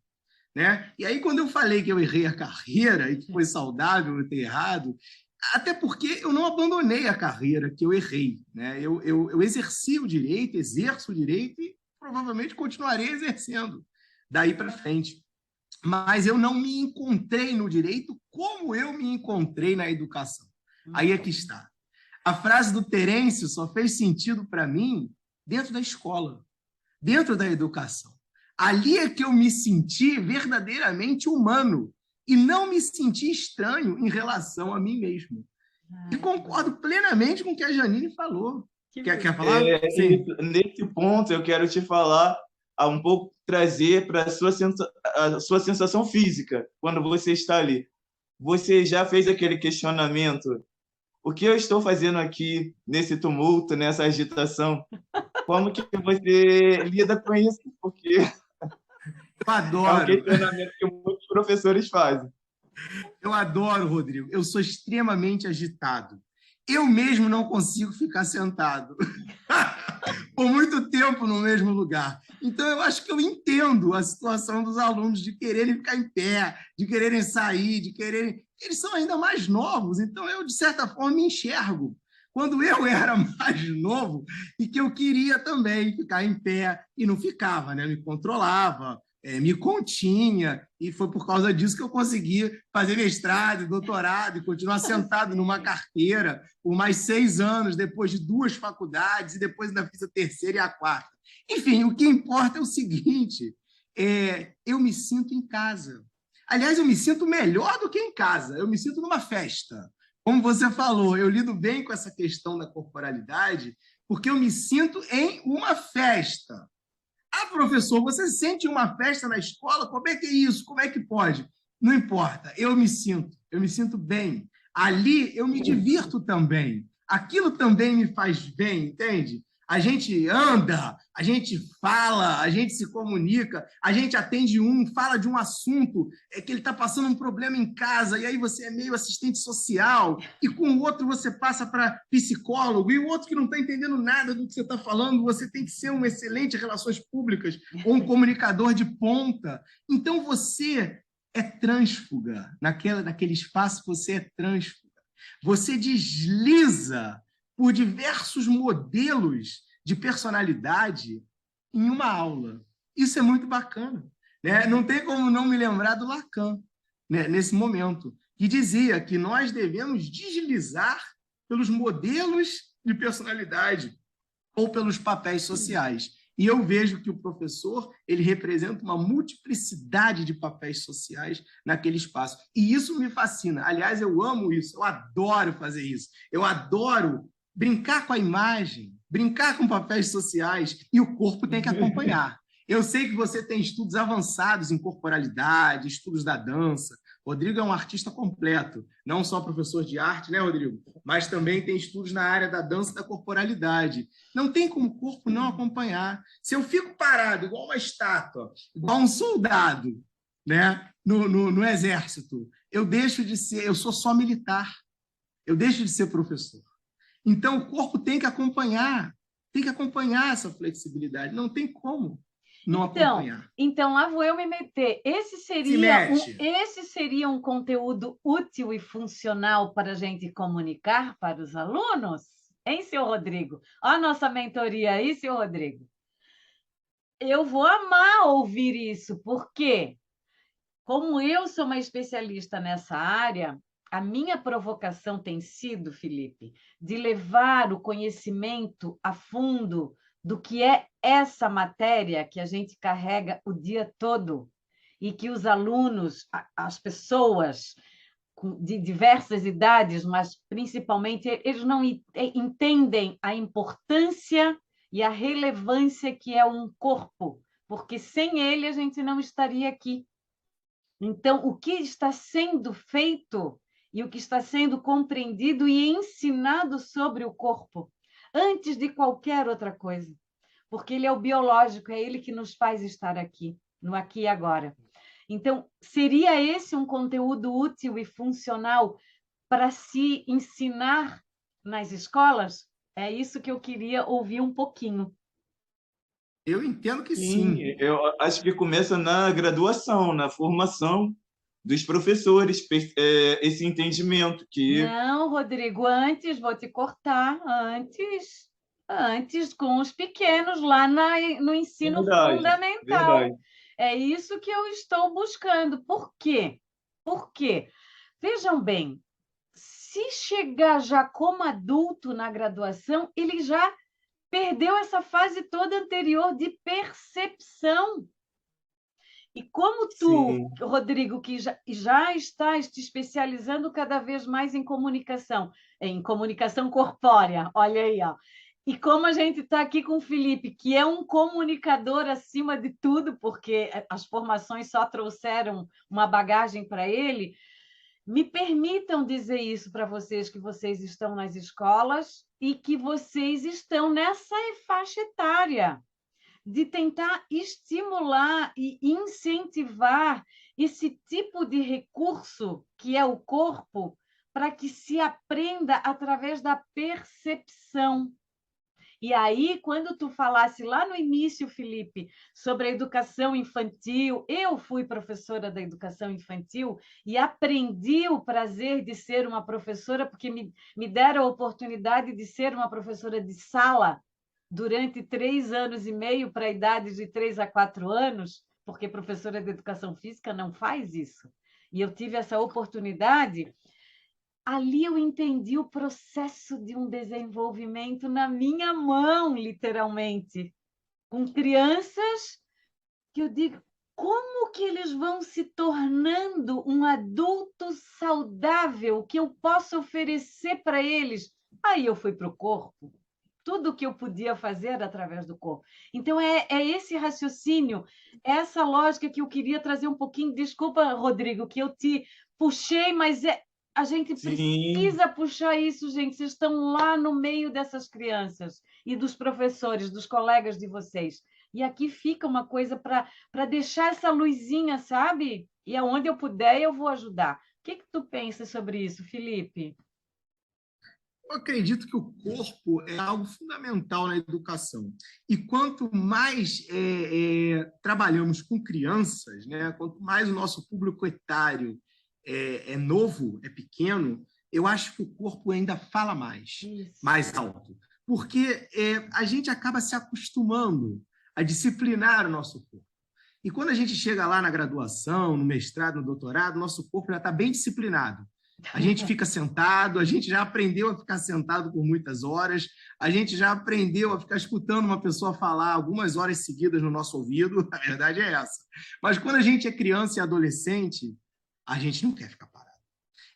Speaker 2: né? E aí, quando eu falei que eu errei a carreira e que foi saudável eu ter errado, até porque eu não abandonei a carreira que eu errei, né? Eu exerci o direito, exerço o direito e provavelmente continuarei exercendo daí para frente. Mas eu não me encontrei no direito como eu me encontrei na educação. Aí é que está. A frase do Terêncio só fez sentido para mim dentro da escola, dentro da educação. Ali é que eu me senti verdadeiramente humano e não me senti estranho em relação a mim mesmo. E concordo plenamente com o que a Janine falou. Quer falar?
Speaker 3: Sim. Nesse ponto, eu quero te falar, um pouco trazer para a sua sensação física, quando você está ali. Você já fez aquele questionamento: o que eu estou fazendo aqui, nesse tumulto, nessa agitação? Como que você lida com isso? Porque
Speaker 2: eu adoro.
Speaker 3: É um questionamento que muitos professores fazem.
Speaker 2: Eu adoro, Rodrigo. Eu sou extremamente agitado. Eu mesmo não consigo ficar sentado por muito tempo no mesmo lugar. Então, eu acho que eu entendo a situação dos alunos de quererem ficar em pé, de quererem sair, de quererem... Eles são ainda mais novos, então eu, de certa forma, me enxergo. Quando eu era mais novo e que eu queria também ficar em pé e não ficava, né? Me controlava, me continha, e foi por causa disso que eu consegui fazer mestrado, doutorado, e continuar sentado numa carteira por mais 6 anos, depois de 2 faculdades, e depois ainda fiz a terceira e a quarta. Enfim, o que importa é o seguinte, eu me sinto em casa. Aliás, eu me sinto melhor do que em casa, eu me sinto numa festa. Como você falou, eu lido bem com essa questão da corporalidade, porque eu me sinto em uma festa. Ah, professor, você sente uma festa na escola? Como é que é isso? Como é que pode? Não importa, eu me sinto bem. Ali eu me divirto também. Aquilo também me faz bem, entende? A gente anda, a gente fala, a gente se comunica, a gente atende fala de um assunto, que ele está passando um problema em casa, e aí você é meio assistente social, e com o outro você passa para psicólogo, e o outro que não está entendendo nada do que você está falando, você tem que ser um excelente relações públicas, ou um comunicador de ponta. Então você é trânsfuga, naquele espaço você é trânsfuga. Você desliza por diversos modelos de personalidade em uma aula. Isso é muito bacana, né? Não tem como não me lembrar do Lacan, né, nesse momento, que dizia que nós devemos deslizar pelos modelos de personalidade ou pelos papéis sociais. E eu vejo que o professor ele representa uma multiplicidade de papéis sociais naquele espaço. E isso me fascina. Aliás, eu amo isso, eu adoro fazer isso. Eu adoro brincar com a imagem, brincar com papéis sociais, e o corpo tem que acompanhar. Eu sei que você tem estudos avançados em corporalidade, estudos da dança. Rodrigo é um artista completo, não só professor de arte, né, Rodrigo? Mas também tem estudos na área da dança e da corporalidade. Não tem como o corpo não acompanhar. Se eu fico parado igual uma estátua, igual um soldado, né, no exército, eu deixo de ser, eu sou só militar, eu deixo de ser professor. Então, o corpo tem que acompanhar essa flexibilidade. Não tem como não acompanhar.
Speaker 1: Então, lá vou eu me meter. Esse seria um conteúdo útil e funcional para a gente comunicar para os alunos? Hein, seu Rodrigo? Olha a nossa mentoria aí, seu Rodrigo. Eu vou amar ouvir isso, porque, como eu sou uma especialista nessa área, a minha provocação tem sido, Felipe, de levar o conhecimento a fundo do que é essa matéria que a gente carrega o dia todo e que os alunos, as pessoas de diversas idades, mas principalmente eles não entendem a importância e a relevância que é um corpo, porque sem ele a gente não estaria aqui. Então, o que está sendo feito e o que está sendo compreendido e ensinado sobre o corpo, antes de qualquer outra coisa, porque ele é o biológico, é ele que nos faz estar aqui, no aqui e agora. Então, seria esse um conteúdo útil e funcional para se ensinar nas escolas? É isso que eu queria ouvir um pouquinho.
Speaker 2: Eu entendo que sim.
Speaker 3: Eu acho que começa na graduação, na formação dos professores, esse entendimento que...
Speaker 1: Não, Rodrigo, antes, vou te cortar, antes com os pequenos, lá no ensino fundamental.
Speaker 3: Verdade.
Speaker 1: É isso que eu estou buscando. Por quê? Por quê? Vejam bem, se chegar já como adulto na graduação, ele já perdeu essa fase toda anterior de percepção. E como tu,
Speaker 3: Sim.
Speaker 1: Rodrigo, que já estás te especializando cada vez mais em comunicação corpórea, olha aí, ó. E como a gente está aqui com o Felipe, que é um comunicador acima de tudo, porque as formações só trouxeram uma bagagem para ele, me permitam dizer isso para vocês, que vocês estão nas escolas e que vocês estão nessa faixa etária, de tentar estimular e incentivar esse tipo de recurso que é o corpo, para que se aprenda através da percepção. E aí, quando tu falasse lá no início, Felipe, sobre a educação infantil, eu fui professora da educação infantil e aprendi o prazer de ser uma professora, porque me deram a oportunidade de ser uma professora de sala durante 3 anos e meio para a idade de 3 a 4 anos, porque professora de educação física não faz isso. E eu tive essa oportunidade. Ali eu entendi o processo de um desenvolvimento na minha mão, literalmente, com crianças que eu digo, como que eles vão se tornando um adulto saudável que eu posso oferecer para eles? Aí eu fui para o corpo. Tudo o que eu podia fazer era através do corpo. Então, é esse raciocínio, essa lógica que eu queria trazer um pouquinho. Desculpa, Rodrigo, que eu te puxei, mas a gente precisa puxar isso, gente. Vocês estão lá no meio dessas crianças e dos professores, dos colegas de vocês. E aqui fica uma coisa para deixar essa luzinha, sabe? E aonde eu puder, eu vou ajudar. O que tu pensa sobre isso, Felipe?
Speaker 2: Eu acredito que o corpo é algo fundamental na educação. E quanto mais trabalhamos com crianças, né, quanto mais o nosso público etário é novo, é pequeno, eu acho que o corpo ainda fala mais,
Speaker 1: Isso.
Speaker 2: mais alto, porque a gente acaba se acostumando a disciplinar o nosso corpo. E quando a gente chega lá na graduação, no mestrado, no doutorado, nosso corpo já está bem disciplinado. A gente fica sentado, a gente já aprendeu a ficar sentado por muitas horas, a gente já aprendeu a ficar escutando uma pessoa falar algumas horas seguidas no nosso ouvido, a verdade é essa. Mas quando a gente é criança e adolescente, a gente não quer ficar parado.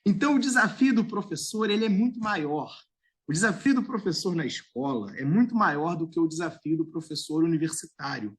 Speaker 2: Então, o desafio do professor ele é muito maior. O desafio do professor na escola é muito maior do que o desafio do professor universitário,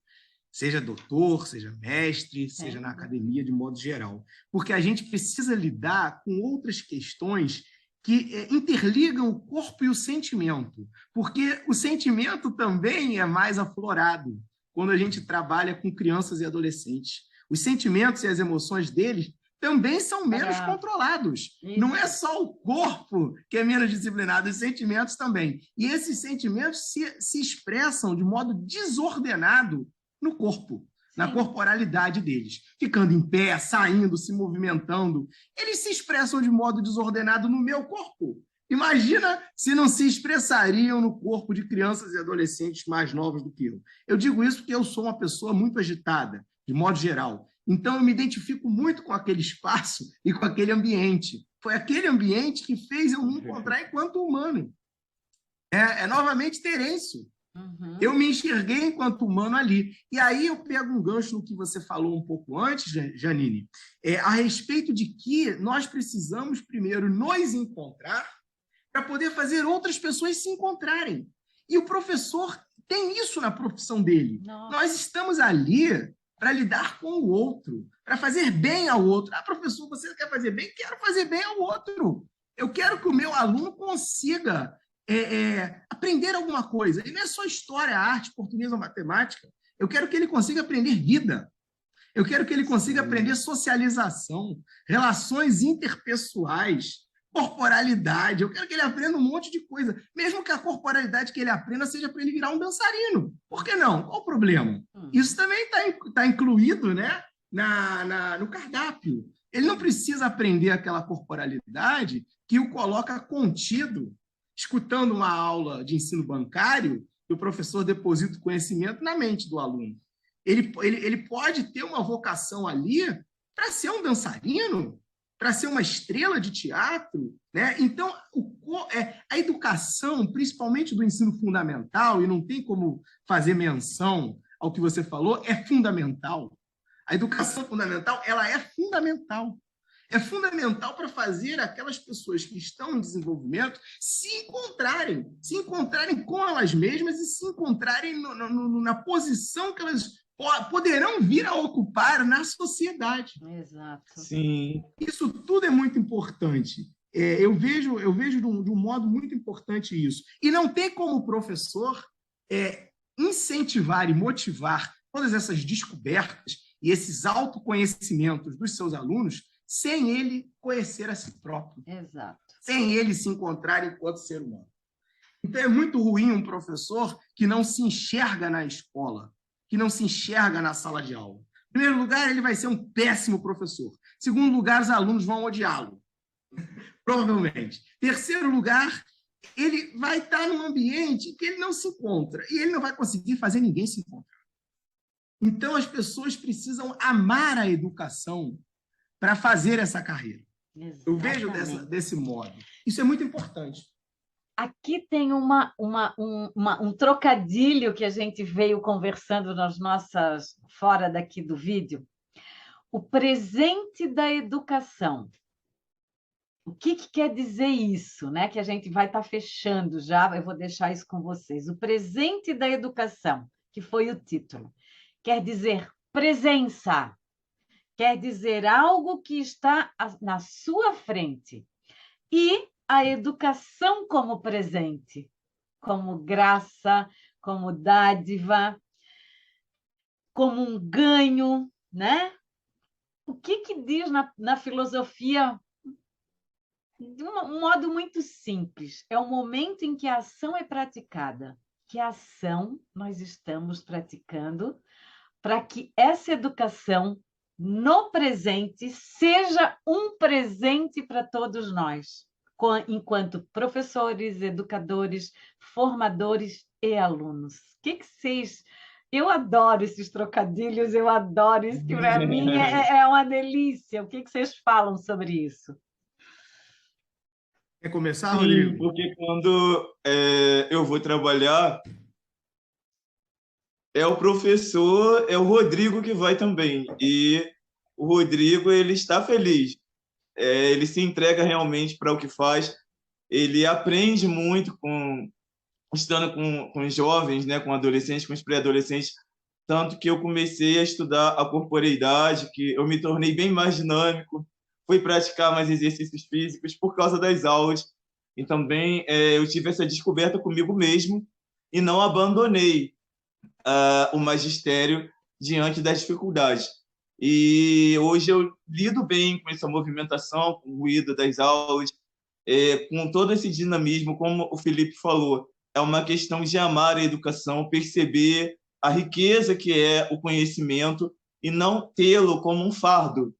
Speaker 2: seja doutor, seja mestre, seja na academia de modo geral. Porque a gente precisa lidar com outras questões que interligam o corpo e o sentimento, porque o sentimento também é mais aflorado quando a gente trabalha com crianças e adolescentes. Os sentimentos e as emoções deles também são menos controlados. Isso. Não é só o corpo que é menos disciplinado, os sentimentos também. E esses sentimentos se expressam de modo desordenado no corpo, na corporalidade deles. Ficando em pé, saindo, se movimentando. Eles se expressam de modo desordenado no meu corpo. Imagina se não se expressariam no corpo de crianças e adolescentes mais novos do que eu. Eu digo isso porque eu sou uma pessoa muito agitada, de modo geral. Então, eu me identifico muito com aquele espaço e com aquele ambiente. Foi aquele ambiente que fez eu me encontrar enquanto humano. Novamente Terêncio. Uhum. Eu me enxerguei enquanto humano ali. E aí eu pego um gancho no que você falou um pouco antes, Janine, a respeito de que nós precisamos primeiro nos encontrar para poder fazer outras pessoas se encontrarem. E o professor tem isso na profissão dele. Nossa. Nós estamos ali para lidar com o outro, para fazer bem ao outro. Ah, professor, você quer fazer bem? Quero fazer bem ao outro. Eu quero que o meu aluno consiga aprender alguma coisa. E não é só história, arte, português ou matemática. Eu quero que ele consiga aprender vida. Eu quero que ele consiga aprender socialização, relações interpessoais, corporalidade. Eu quero que ele aprenda um monte de coisa. Mesmo que a corporalidade que ele aprenda seja para ele virar um dançarino. Por que não? Qual o problema? Isso também está incluído, né, no cardápio. Ele não precisa aprender aquela corporalidade que o coloca contido, escutando uma aula de ensino bancário, que o professor deposita o conhecimento na mente do aluno. Ele pode ter uma vocação ali para ser um dançarino, para ser uma estrela de teatro, né? Então, a educação, principalmente do ensino fundamental, e não tem como fazer menção ao que você falou, é fundamental. A educação fundamental, ela é fundamental. É fundamental para fazer aquelas pessoas que estão em desenvolvimento se encontrarem com elas mesmas e se encontrarem na posição que elas poderão vir a ocupar na sociedade.
Speaker 1: Exato.
Speaker 3: Sim.
Speaker 2: Isso tudo é muito importante. Eu vejo de um modo muito importante isso. E não tem como o professor incentivar e motivar todas essas descobertas e esses autoconhecimentos dos seus alunos sem ele conhecer a si próprio.
Speaker 1: Exato.
Speaker 2: Sem ele se encontrar enquanto ser humano. Então, é muito ruim um professor que não se enxerga na escola, que não se enxerga na sala de aula. Em primeiro lugar, ele vai ser um péssimo professor. Em segundo lugar, os alunos vão odiá-lo. Provavelmente. Em terceiro lugar, ele vai estar num ambiente que ele não se encontra. E ele não vai conseguir fazer ninguém se encontrar. Então, as pessoas precisam amar a educação para fazer essa carreira. Exatamente. Eu vejo desse modo. Isso é muito importante.
Speaker 1: Aqui tem um trocadilho que a gente veio conversando nas nossas, fora daqui do vídeo. O presente da educação. O que quer dizer isso, né? Que a gente vai estar fechando já, eu vou deixar isso com vocês. O presente da educação, que foi o título, quer dizer presença. Quer dizer algo que está na sua frente. E a educação como presente, como graça, como dádiva, como um ganho, né? O que diz na filosofia? De um modo muito simples. É o momento em que a ação é praticada. Que ação nós estamos praticando para que essa educação no presente seja um presente para todos nós. enquanto professores, educadores, formadores e alunos? O que vocês... Eu adoro esses trocadilhos, eu adoro isso, que para mim é uma delícia. O que vocês falam sobre isso?
Speaker 2: Quer começar,
Speaker 3: Sim,
Speaker 2: Rodrigo?
Speaker 3: porque quando eu vou trabalhar, é o professor, é o Rodrigo que vai também. E o Rodrigo, ele está feliz. Ele se entrega realmente para o que faz. Ele aprende muito estando com os jovens, né, com adolescentes, com os pré-adolescentes, tanto que eu comecei a estudar a corporeidade, que eu me tornei bem mais dinâmico, fui praticar mais exercícios físicos por causa das aulas, e também eu tive essa descoberta comigo mesmo e não abandonei o magistério diante das dificuldades. E hoje eu lido bem com essa movimentação, com o ruído das aulas, com todo esse dinamismo, como o Felipe falou. É uma questão de amar a educação, perceber a riqueza que é o conhecimento e não tê-lo como um fardo,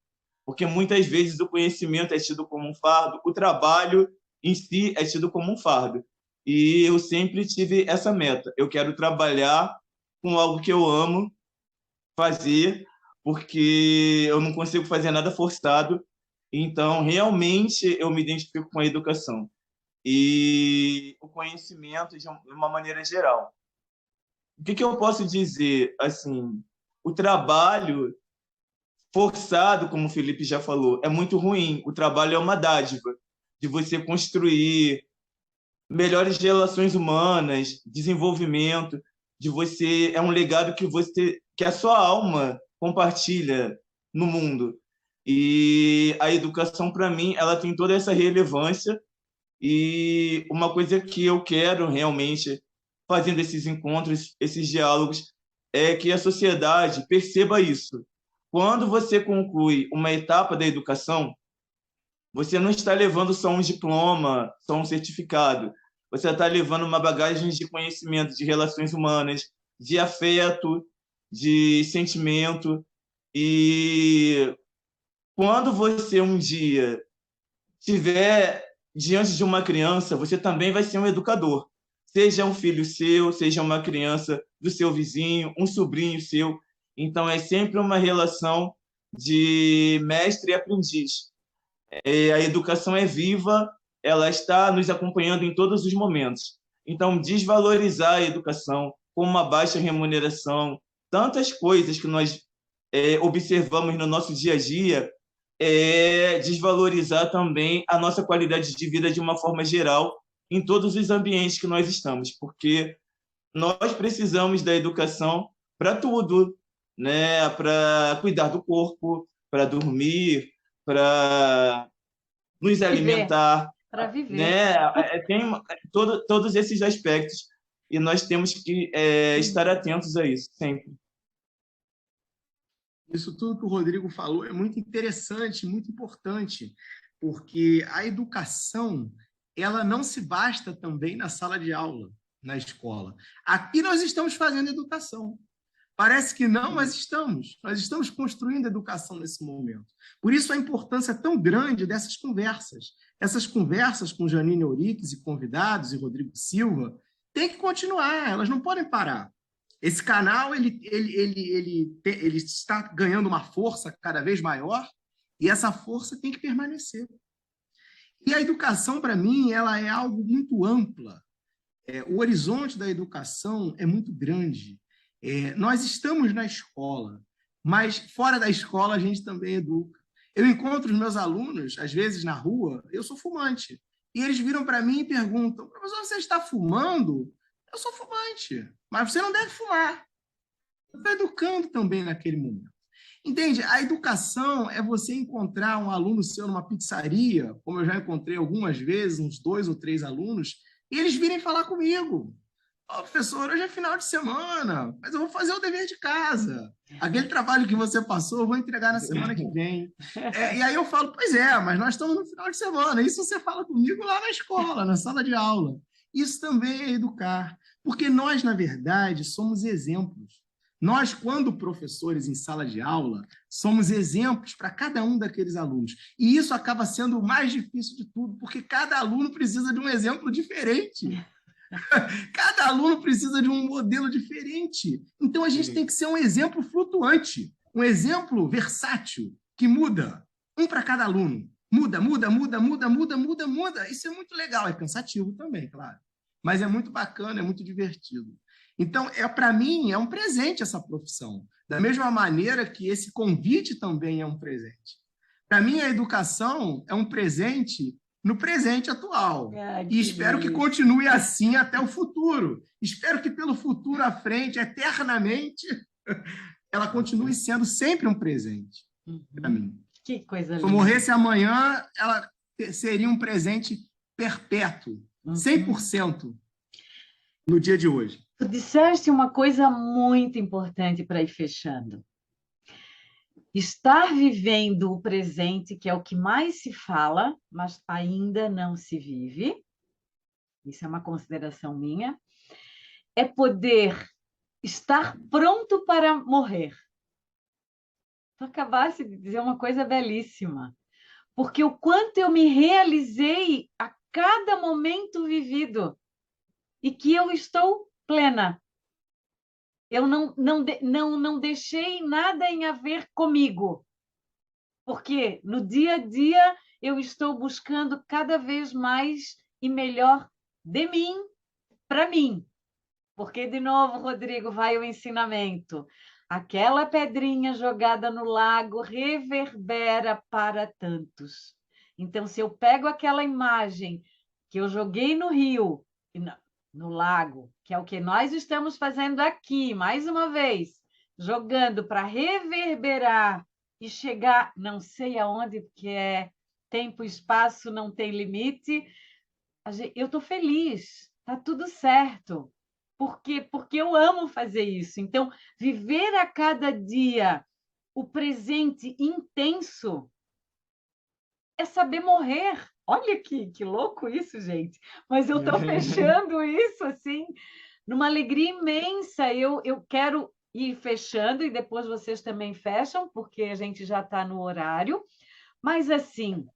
Speaker 3: porque muitas vezes o conhecimento é tido como um fardo, o trabalho em si é tido como um fardo. E eu sempre tive essa meta. Eu quero trabalhar com algo que eu amo fazer, porque eu não consigo fazer nada forçado. Então, realmente, eu me identifico com a educação e o conhecimento de uma maneira geral. O que eu posso dizer? Assim, o trabalho forçado, como o Felipe já falou, é muito ruim. O trabalho é uma dádiva de você construir melhores relações humanas, desenvolvimento, de você é um legado que a sua alma compartilha no mundo. E a educação para mim, ela tem toda essa relevância e uma coisa que eu quero realmente fazendo esses encontros, esses diálogos, é que a sociedade perceba isso. Quando você conclui uma etapa da educação, você não está levando só um diploma, só um certificado. Você está levando uma bagagem de conhecimento, de relações humanas, de afeto, de sentimento. E quando você um dia estiver diante de uma criança, você também vai ser um educador. Seja um filho seu, seja uma criança do seu vizinho, um sobrinho seu. Então, é sempre uma relação de mestre e aprendiz. A educação é viva, ela está nos acompanhando em todos os momentos. Então, desvalorizar a educação com uma baixa remuneração, tantas coisas que nós observamos no nosso dia a dia, desvalorizar também a nossa qualidade de vida de uma forma geral em todos os ambientes que nós estamos, porque nós precisamos da educação para tudo, né? Para cuidar do corpo, para dormir, para nos alimentar,
Speaker 1: para viver.
Speaker 3: Né? Tem todos esses aspectos e nós temos que estar atentos a isso sempre.
Speaker 2: Isso tudo que o Rodrigo falou é muito interessante, muito importante, porque a educação, ela não se basta também na sala de aula, na escola. Aqui nós estamos fazendo educação. Parece que não, mas estamos. Nós estamos construindo educação nesse momento. Por isso a importância tão grande dessas conversas. Essas conversas com Janine Euriques e convidados, e Rodrigo Silva, têm que continuar, elas não podem parar. Esse canal ele está ganhando uma força cada vez maior e essa força tem que permanecer. E a educação, para mim, ela é algo muito ampla. O horizonte da educação é muito grande. Nós estamos na escola, mas fora da escola a gente também educa. Eu encontro os meus alunos, às vezes na rua, eu sou fumante, e eles viram para mim e perguntam: professor, você está fumando? Eu sou fumante, mas você não deve fumar. Eu estou educando também naquele momento. Entende? A educação é você encontrar um aluno seu numa pizzaria, como eu já encontrei algumas vezes, uns 2 ou 3 alunos, e eles virem falar comigo: professor, hoje é final de semana, mas eu vou fazer o dever de casa. Aquele trabalho que você passou, eu vou entregar na semana que vem. E aí eu falo: pois é, mas nós estamos no final de semana. Isso você fala comigo lá na escola, na sala de aula. Isso também é educar, porque nós, na verdade, somos exemplos. Nós, quando professores em sala de aula, somos exemplos para cada um daqueles alunos. E isso acaba sendo o mais difícil de tudo, porque cada aluno precisa de um exemplo diferente. Cada aluno precisa de um modelo diferente. Então, a gente tem que ser um exemplo flutuante, um exemplo versátil, que muda, um para cada aluno. Muda, muda, muda, muda, muda, muda, muda. Isso é muito legal, é cansativo também, claro. Mas é muito bacana, é muito divertido. Então, para mim, é um presente essa profissão. Da mesma maneira que esse convite também é um presente. Para mim, a educação é um presente no presente atual. E espero que continue assim até o futuro. Espero que pelo futuro à frente, eternamente, ela continue sendo sempre um presente para mim.
Speaker 1: Que coisa linda.
Speaker 2: Se eu morresse amanhã, ela seria um presente perpétuo, 100% no dia de hoje.
Speaker 1: Tu disseste uma coisa muito importante para ir fechando. Estar vivendo o presente, que é o que mais se fala, mas ainda não se vive, isso é uma consideração minha, é poder estar pronto para morrer. Tu acabaste de dizer uma coisa belíssima, porque o quanto eu me realizei a cada momento vivido e que eu estou plena. Eu não deixei nada em a ver comigo, porque no dia a dia eu estou buscando cada vez mais e melhor de mim para mim. Porque, de novo, Rodrigo, vai o ensinamento. Aquela pedrinha jogada no lago reverbera para tantos. Então, se eu pego aquela imagem que eu joguei no rio, no lago, que é o que nós estamos fazendo aqui, mais uma vez, jogando para reverberar e chegar, não sei aonde, porque é tempo e espaço, não tem limite, eu estou feliz, está tudo certo. Porque eu amo fazer isso. Então, viver a cada dia o presente intenso é saber morrer. Olha que louco isso, gente. Mas eu estou fechando isso assim, numa alegria imensa. Eu quero ir fechando e depois vocês também fecham, porque a gente já está no horário. Mas assim,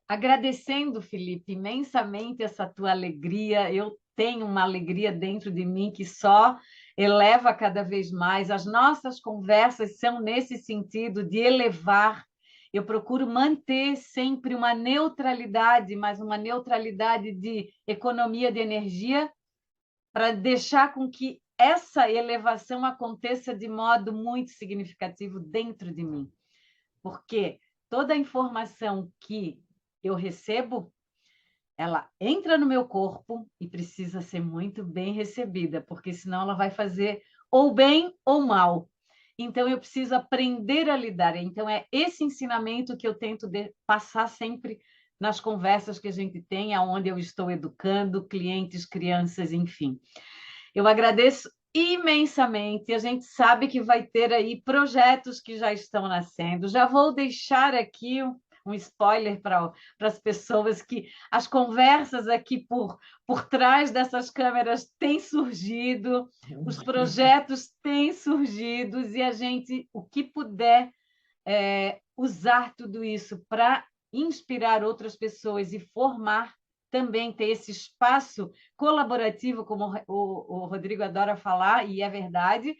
Speaker 1: agradecendo, Felipe, imensamente essa tua alegria. Eu tenho uma alegria dentro de mim que só eleva cada vez mais. As nossas conversas são nesse sentido de elevar. Eu procuro manter sempre uma neutralidade, mas uma neutralidade de economia de energia, para deixar com que essa elevação aconteça de modo muito significativo dentro de mim. Porque toda a informação que eu recebo, ela entra no meu corpo e precisa ser muito bem recebida, porque senão ela vai fazer ou bem ou mal. Então, eu preciso aprender a lidar. Então, é esse ensinamento que eu tento passar sempre nas conversas que a gente tem, aonde eu estou educando clientes, crianças, enfim. Eu agradeço imensamente. A gente sabe que vai ter aí projetos que já estão nascendo. Já vou deixar aqui um spoiler para as pessoas que as conversas aqui por trás dessas câmeras têm surgido, os projetos têm surgido e a gente, o que puder, usar tudo isso para inspirar outras pessoas e formar, também ter esse espaço colaborativo, como o Rodrigo adora falar, e é verdade,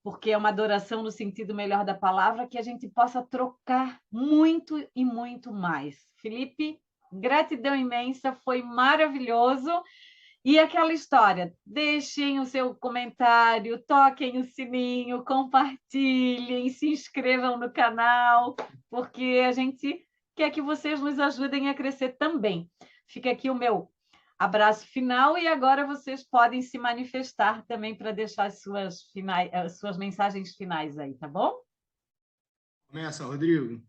Speaker 1: porque é uma adoração no sentido melhor da palavra, que a gente possa trocar muito e muito mais. Felipe, gratidão imensa, foi maravilhoso. E aquela história, deixem o seu comentário, toquem o sininho, compartilhem, se inscrevam no canal, porque a gente quer que vocês nos ajudem a crescer também. Fica aqui o meu abraço final e agora vocês podem se manifestar também para deixar as suas mensagens finais aí, tá bom?
Speaker 2: Começa, Rodrigo.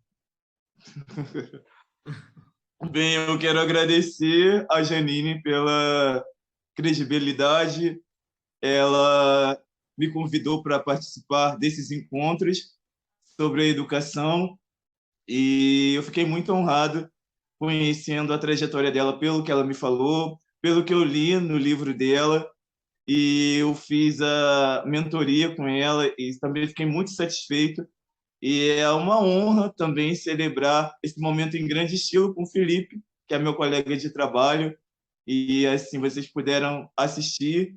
Speaker 3: Bem, eu quero agradecer a Janine pela credibilidade. Ela me convidou para participar desses encontros sobre a educação e eu fiquei muito honrado conhecendo a trajetória dela, pelo que ela me falou, pelo que eu li no livro dela. e eu fiz a mentoria com ela e também fiquei muito satisfeito. E é uma honra também celebrar esse momento em grande estilo com o Felipe, que é meu colega de trabalho, e assim vocês puderam assistir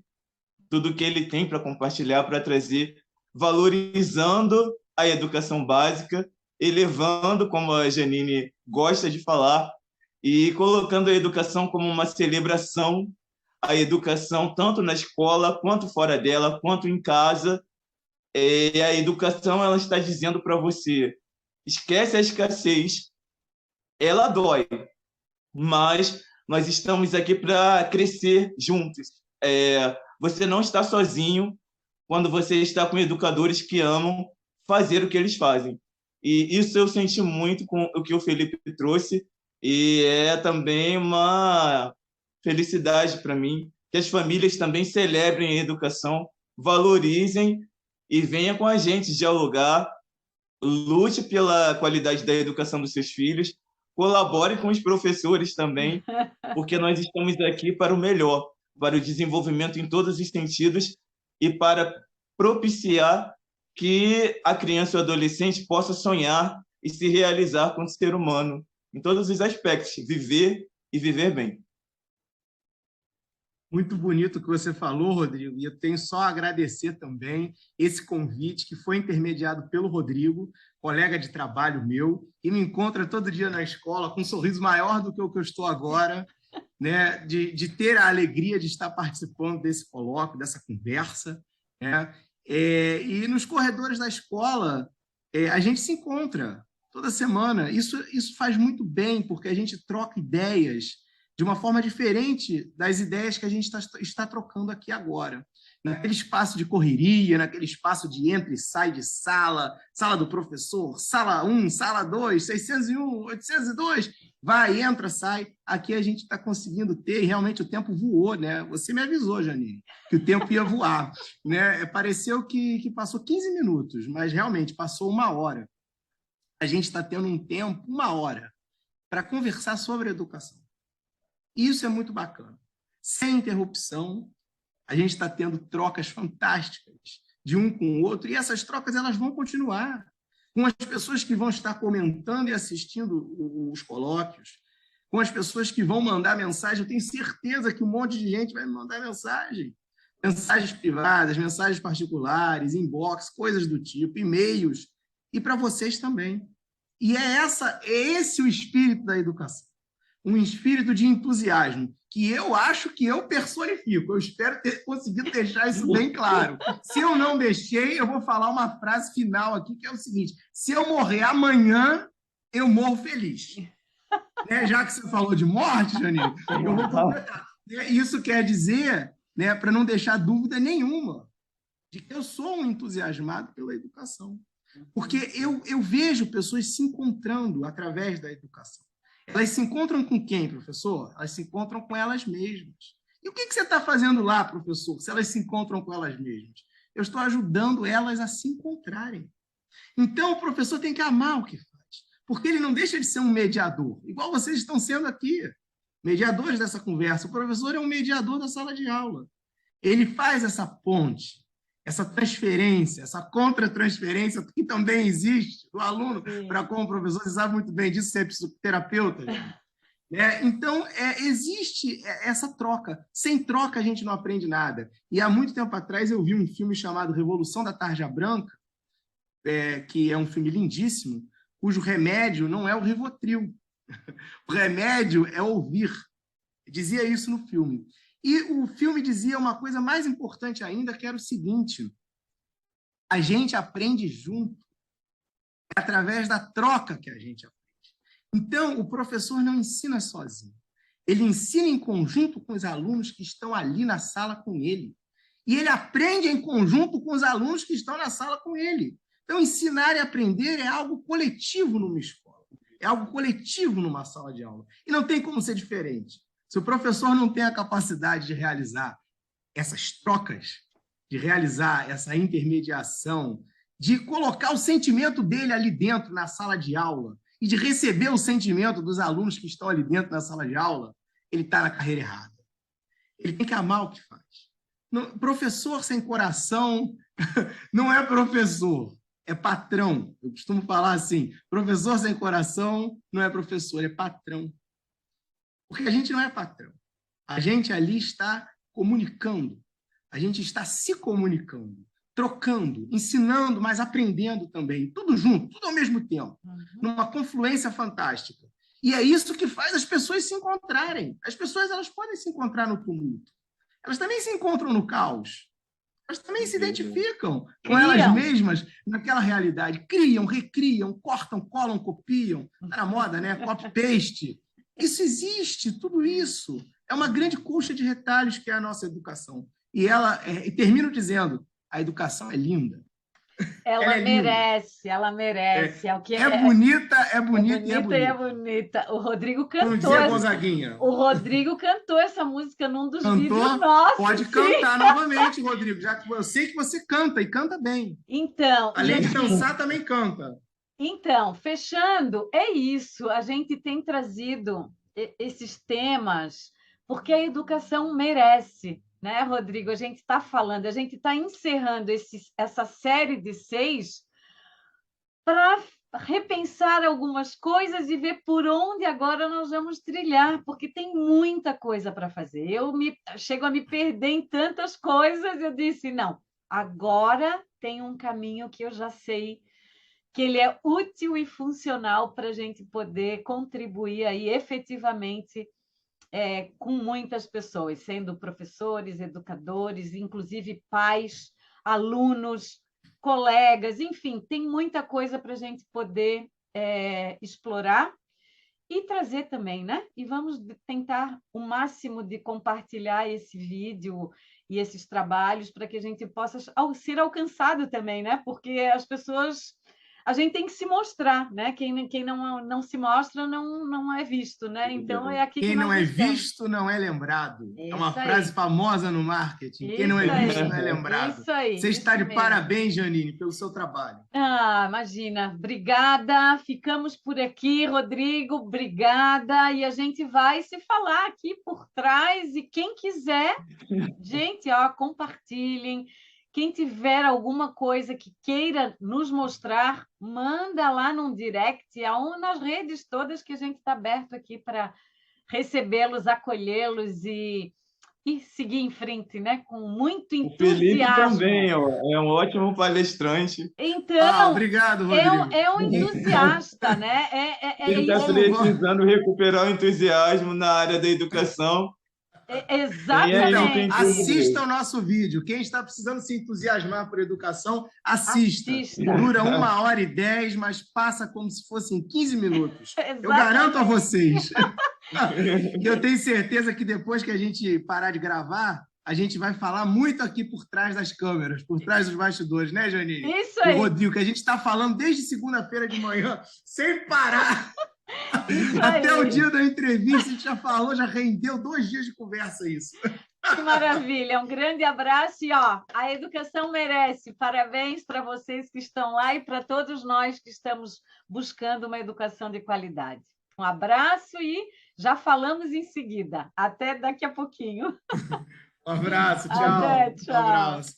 Speaker 3: tudo que ele tem para compartilhar, para trazer, valorizando a educação básica, elevando, como a Janine gosta de falar, e colocando a educação como uma celebração, a educação tanto na escola, quanto fora dela, quanto em casa. E a educação, ela está dizendo para você, esquece a escassez, ela dói, mas nós estamos aqui para crescer juntos. Você não está sozinho quando você está com educadores que amam fazer o que eles fazem. E isso eu senti muito com o que o Felipe trouxe, e é também uma felicidade para mim que as famílias também celebrem a educação, valorizem e venha com a gente dialogar, lute pela qualidade da educação dos seus filhos, colabore com os professores também, porque nós estamos aqui para o melhor, para o desenvolvimento em todos os sentidos e para propiciar que a criança ou adolescente possa sonhar e se realizar como ser humano, em todos os aspectos, viver e viver bem.
Speaker 2: Muito bonito o que você falou, Rodrigo, e eu tenho só a agradecer também esse convite que foi intermediado pelo Rodrigo, colega de trabalho meu, e me encontra todo dia na escola com um sorriso maior do que o que eu estou agora, né, de ter a alegria de estar participando desse colóquio, dessa conversa, né? E nos corredores da escola, a gente se encontra toda semana. Isso faz muito bem, porque a gente troca ideias de uma forma diferente das ideias que a gente está trocando aqui agora. Naquele espaço de correria, naquele espaço de entra e sai de sala, sala do professor, sala 1, sala 2, 601, 802, vai, entra, sai. Aqui a gente está conseguindo ter, e realmente o tempo voou, né? Você me avisou, Janine, que o tempo ia voar, né? Pareceu que passou 15 minutos, mas realmente passou 1 hora. A gente está tendo um tempo, 1 hora, para conversar sobre educação. Isso é muito bacana. Sem interrupção, a gente está tendo trocas fantásticas de um com o outro, e essas trocas elas vão continuar com as pessoas que vão estar comentando e assistindo os colóquios, com as pessoas que vão mandar mensagem. Eu tenho certeza que um monte de gente vai me mandar mensagens privadas, mensagens particulares, inbox, coisas do tipo, e-mails, e para vocês também. E é esse o espírito da educação. Um espírito de entusiasmo, que eu acho que eu personifico. Eu espero ter conseguido deixar isso bem claro. Se eu não deixei, eu vou falar uma frase final aqui, que é o seguinte: se eu morrer amanhã, eu morro feliz. Né? Já que você falou de morte, Janine, eu vou completar. Isso quer dizer, né, para não deixar dúvida nenhuma, de que eu sou um entusiasmado pela educação. Porque eu vejo pessoas se encontrando através da educação. Elas se encontram com quem, professor? Elas se encontram com elas mesmas. E o que você está fazendo lá, professor, se elas se encontram com elas mesmas? Eu estou ajudando elas a se encontrarem. Então, o professor tem que amar o que faz, porque ele não deixa de ser um mediador, igual vocês estão sendo aqui, mediadores dessa conversa. O professor é um mediador da sala de aula. Ele faz essa ponte, essa transferência, essa contra-transferência que também existe do aluno para com o professor. Você sabe muito bem disso, você é psicoterapeuta. Né? Então, existe essa troca. Sem troca, a gente não aprende nada. E há muito tempo atrás eu vi um filme chamado Revolução da Tarja Branca, que é um filme lindíssimo, cujo remédio não é o Rivotril. O remédio é ouvir. Dizia isso no filme. E o filme dizia uma coisa mais importante ainda, que era o seguinte: a gente aprende junto, é através da troca que a gente aprende. Então, o professor não ensina sozinho. Ele ensina em conjunto com os alunos que estão ali na sala com ele. E ele aprende em conjunto com os alunos que estão na sala com ele. Então, ensinar e aprender é algo coletivo numa escola. É algo coletivo numa sala de aula. E não tem como ser diferente. Se o professor não tem a capacidade de realizar essas trocas, de realizar essa intermediação, de colocar o sentimento dele ali dentro na sala de aula e de receber o sentimento dos alunos que estão ali dentro na sala de aula, ele está na carreira errada. Ele tem que amar o que faz. Professor sem coração não é professor, é patrão. Eu costumo falar assim, professor sem coração não é professor, é patrão. Porque a gente não é patrão. A gente ali está comunicando, a gente está se comunicando, trocando, ensinando, mas aprendendo também, tudo junto, tudo ao mesmo tempo, numa confluência fantástica. E é isso que faz as pessoas se encontrarem. As pessoas, elas podem se encontrar no tumulto. Elas também se encontram no caos. Elas também se identificam com elas mesmas naquela realidade. Criam, recriam, cortam, colam, copiam. Está na moda, né? Copy-paste. Isso existe, tudo isso. É uma grande colcha de retalhos que é a nossa educação. E termino dizendo, a educação é linda.
Speaker 1: Ela merece, ela merece.
Speaker 2: É bonita, é bonita e é bonita.
Speaker 1: E é bonita. O Rodrigo cantou.
Speaker 2: Como dizia Gonzaguinha.
Speaker 1: O Rodrigo cantou essa música num dos vídeos nossos.
Speaker 2: Pode cantar novamente, Rodrigo, já que eu sei que você canta e canta bem.
Speaker 1: Então,
Speaker 2: além de dançar, também canta.
Speaker 1: Então, fechando, é isso. A gente tem trazido esses temas porque a educação merece. Né, Rodrigo? A gente está falando, a gente está encerrando essa série de 6 para repensar algumas coisas e ver por onde agora nós vamos trilhar, porque tem muita coisa para fazer. Eu chego a me perder em tantas coisas, eu disse, não, agora tem um caminho que eu já sei que ele é útil e funcional para a gente poder contribuir aí efetivamente com muitas pessoas, sendo professores, educadores, inclusive pais, alunos, colegas, enfim, tem muita coisa para a gente poder explorar e trazer também, né? E vamos tentar o máximo de compartilhar esse vídeo e esses trabalhos para que a gente possa ser alcançado também, né? Porque as pessoas... A gente tem que se mostrar, né? Quem não se mostra não é visto, né? Então é aqui
Speaker 2: quem
Speaker 1: que nós
Speaker 2: não é
Speaker 1: estamos.
Speaker 2: Visto não é lembrado.
Speaker 1: Isso
Speaker 2: é uma
Speaker 1: aí.
Speaker 2: Frase famosa no marketing. Quem não é visto não é lembrado.
Speaker 1: Isso aí.
Speaker 2: Você está de parabéns, Janine, pelo seu trabalho.
Speaker 1: Imagina. Obrigada. Ficamos por aqui, Rodrigo. Obrigada. E a gente vai se falar aqui por trás. E quem quiser, gente, compartilhem. Quem tiver alguma coisa que queira nos mostrar, manda lá num direct, nas redes todas que a gente está aberto aqui para recebê-los, acolhê-los e seguir em frente, né? Com muito entusiasmo.
Speaker 3: O Felipe também, é um ótimo palestrante.
Speaker 1: Então,
Speaker 2: obrigado, Rodrigo.
Speaker 1: É um entusiasta, né?
Speaker 3: Ele está precisando recuperar o entusiasmo na área da educação.
Speaker 1: Exatamente.
Speaker 2: Então, assista o nosso vídeo. Quem está precisando se entusiasmar por educação, assista. Dura 1h10, mas passa como se fossem 15 minutos.
Speaker 1: Exatamente.
Speaker 2: Eu garanto a vocês. Eu tenho certeza que depois que a gente parar de gravar, a gente vai falar muito aqui por trás das câmeras, por trás dos bastidores, né, Janine?
Speaker 1: Isso aí.
Speaker 2: O Rodrigo, que a gente está falando desde segunda-feira de manhã, sem parar. Até o dia da entrevista, a gente já falou, já rendeu 2 dias de conversa isso.
Speaker 1: Que maravilha, um grande abraço e a educação merece. Parabéns para vocês que estão lá e para todos nós que estamos buscando uma educação de qualidade. Um abraço e já falamos em seguida. Até daqui a pouquinho.
Speaker 2: Um abraço, tchau.
Speaker 1: Até, tchau.
Speaker 2: Um abraço.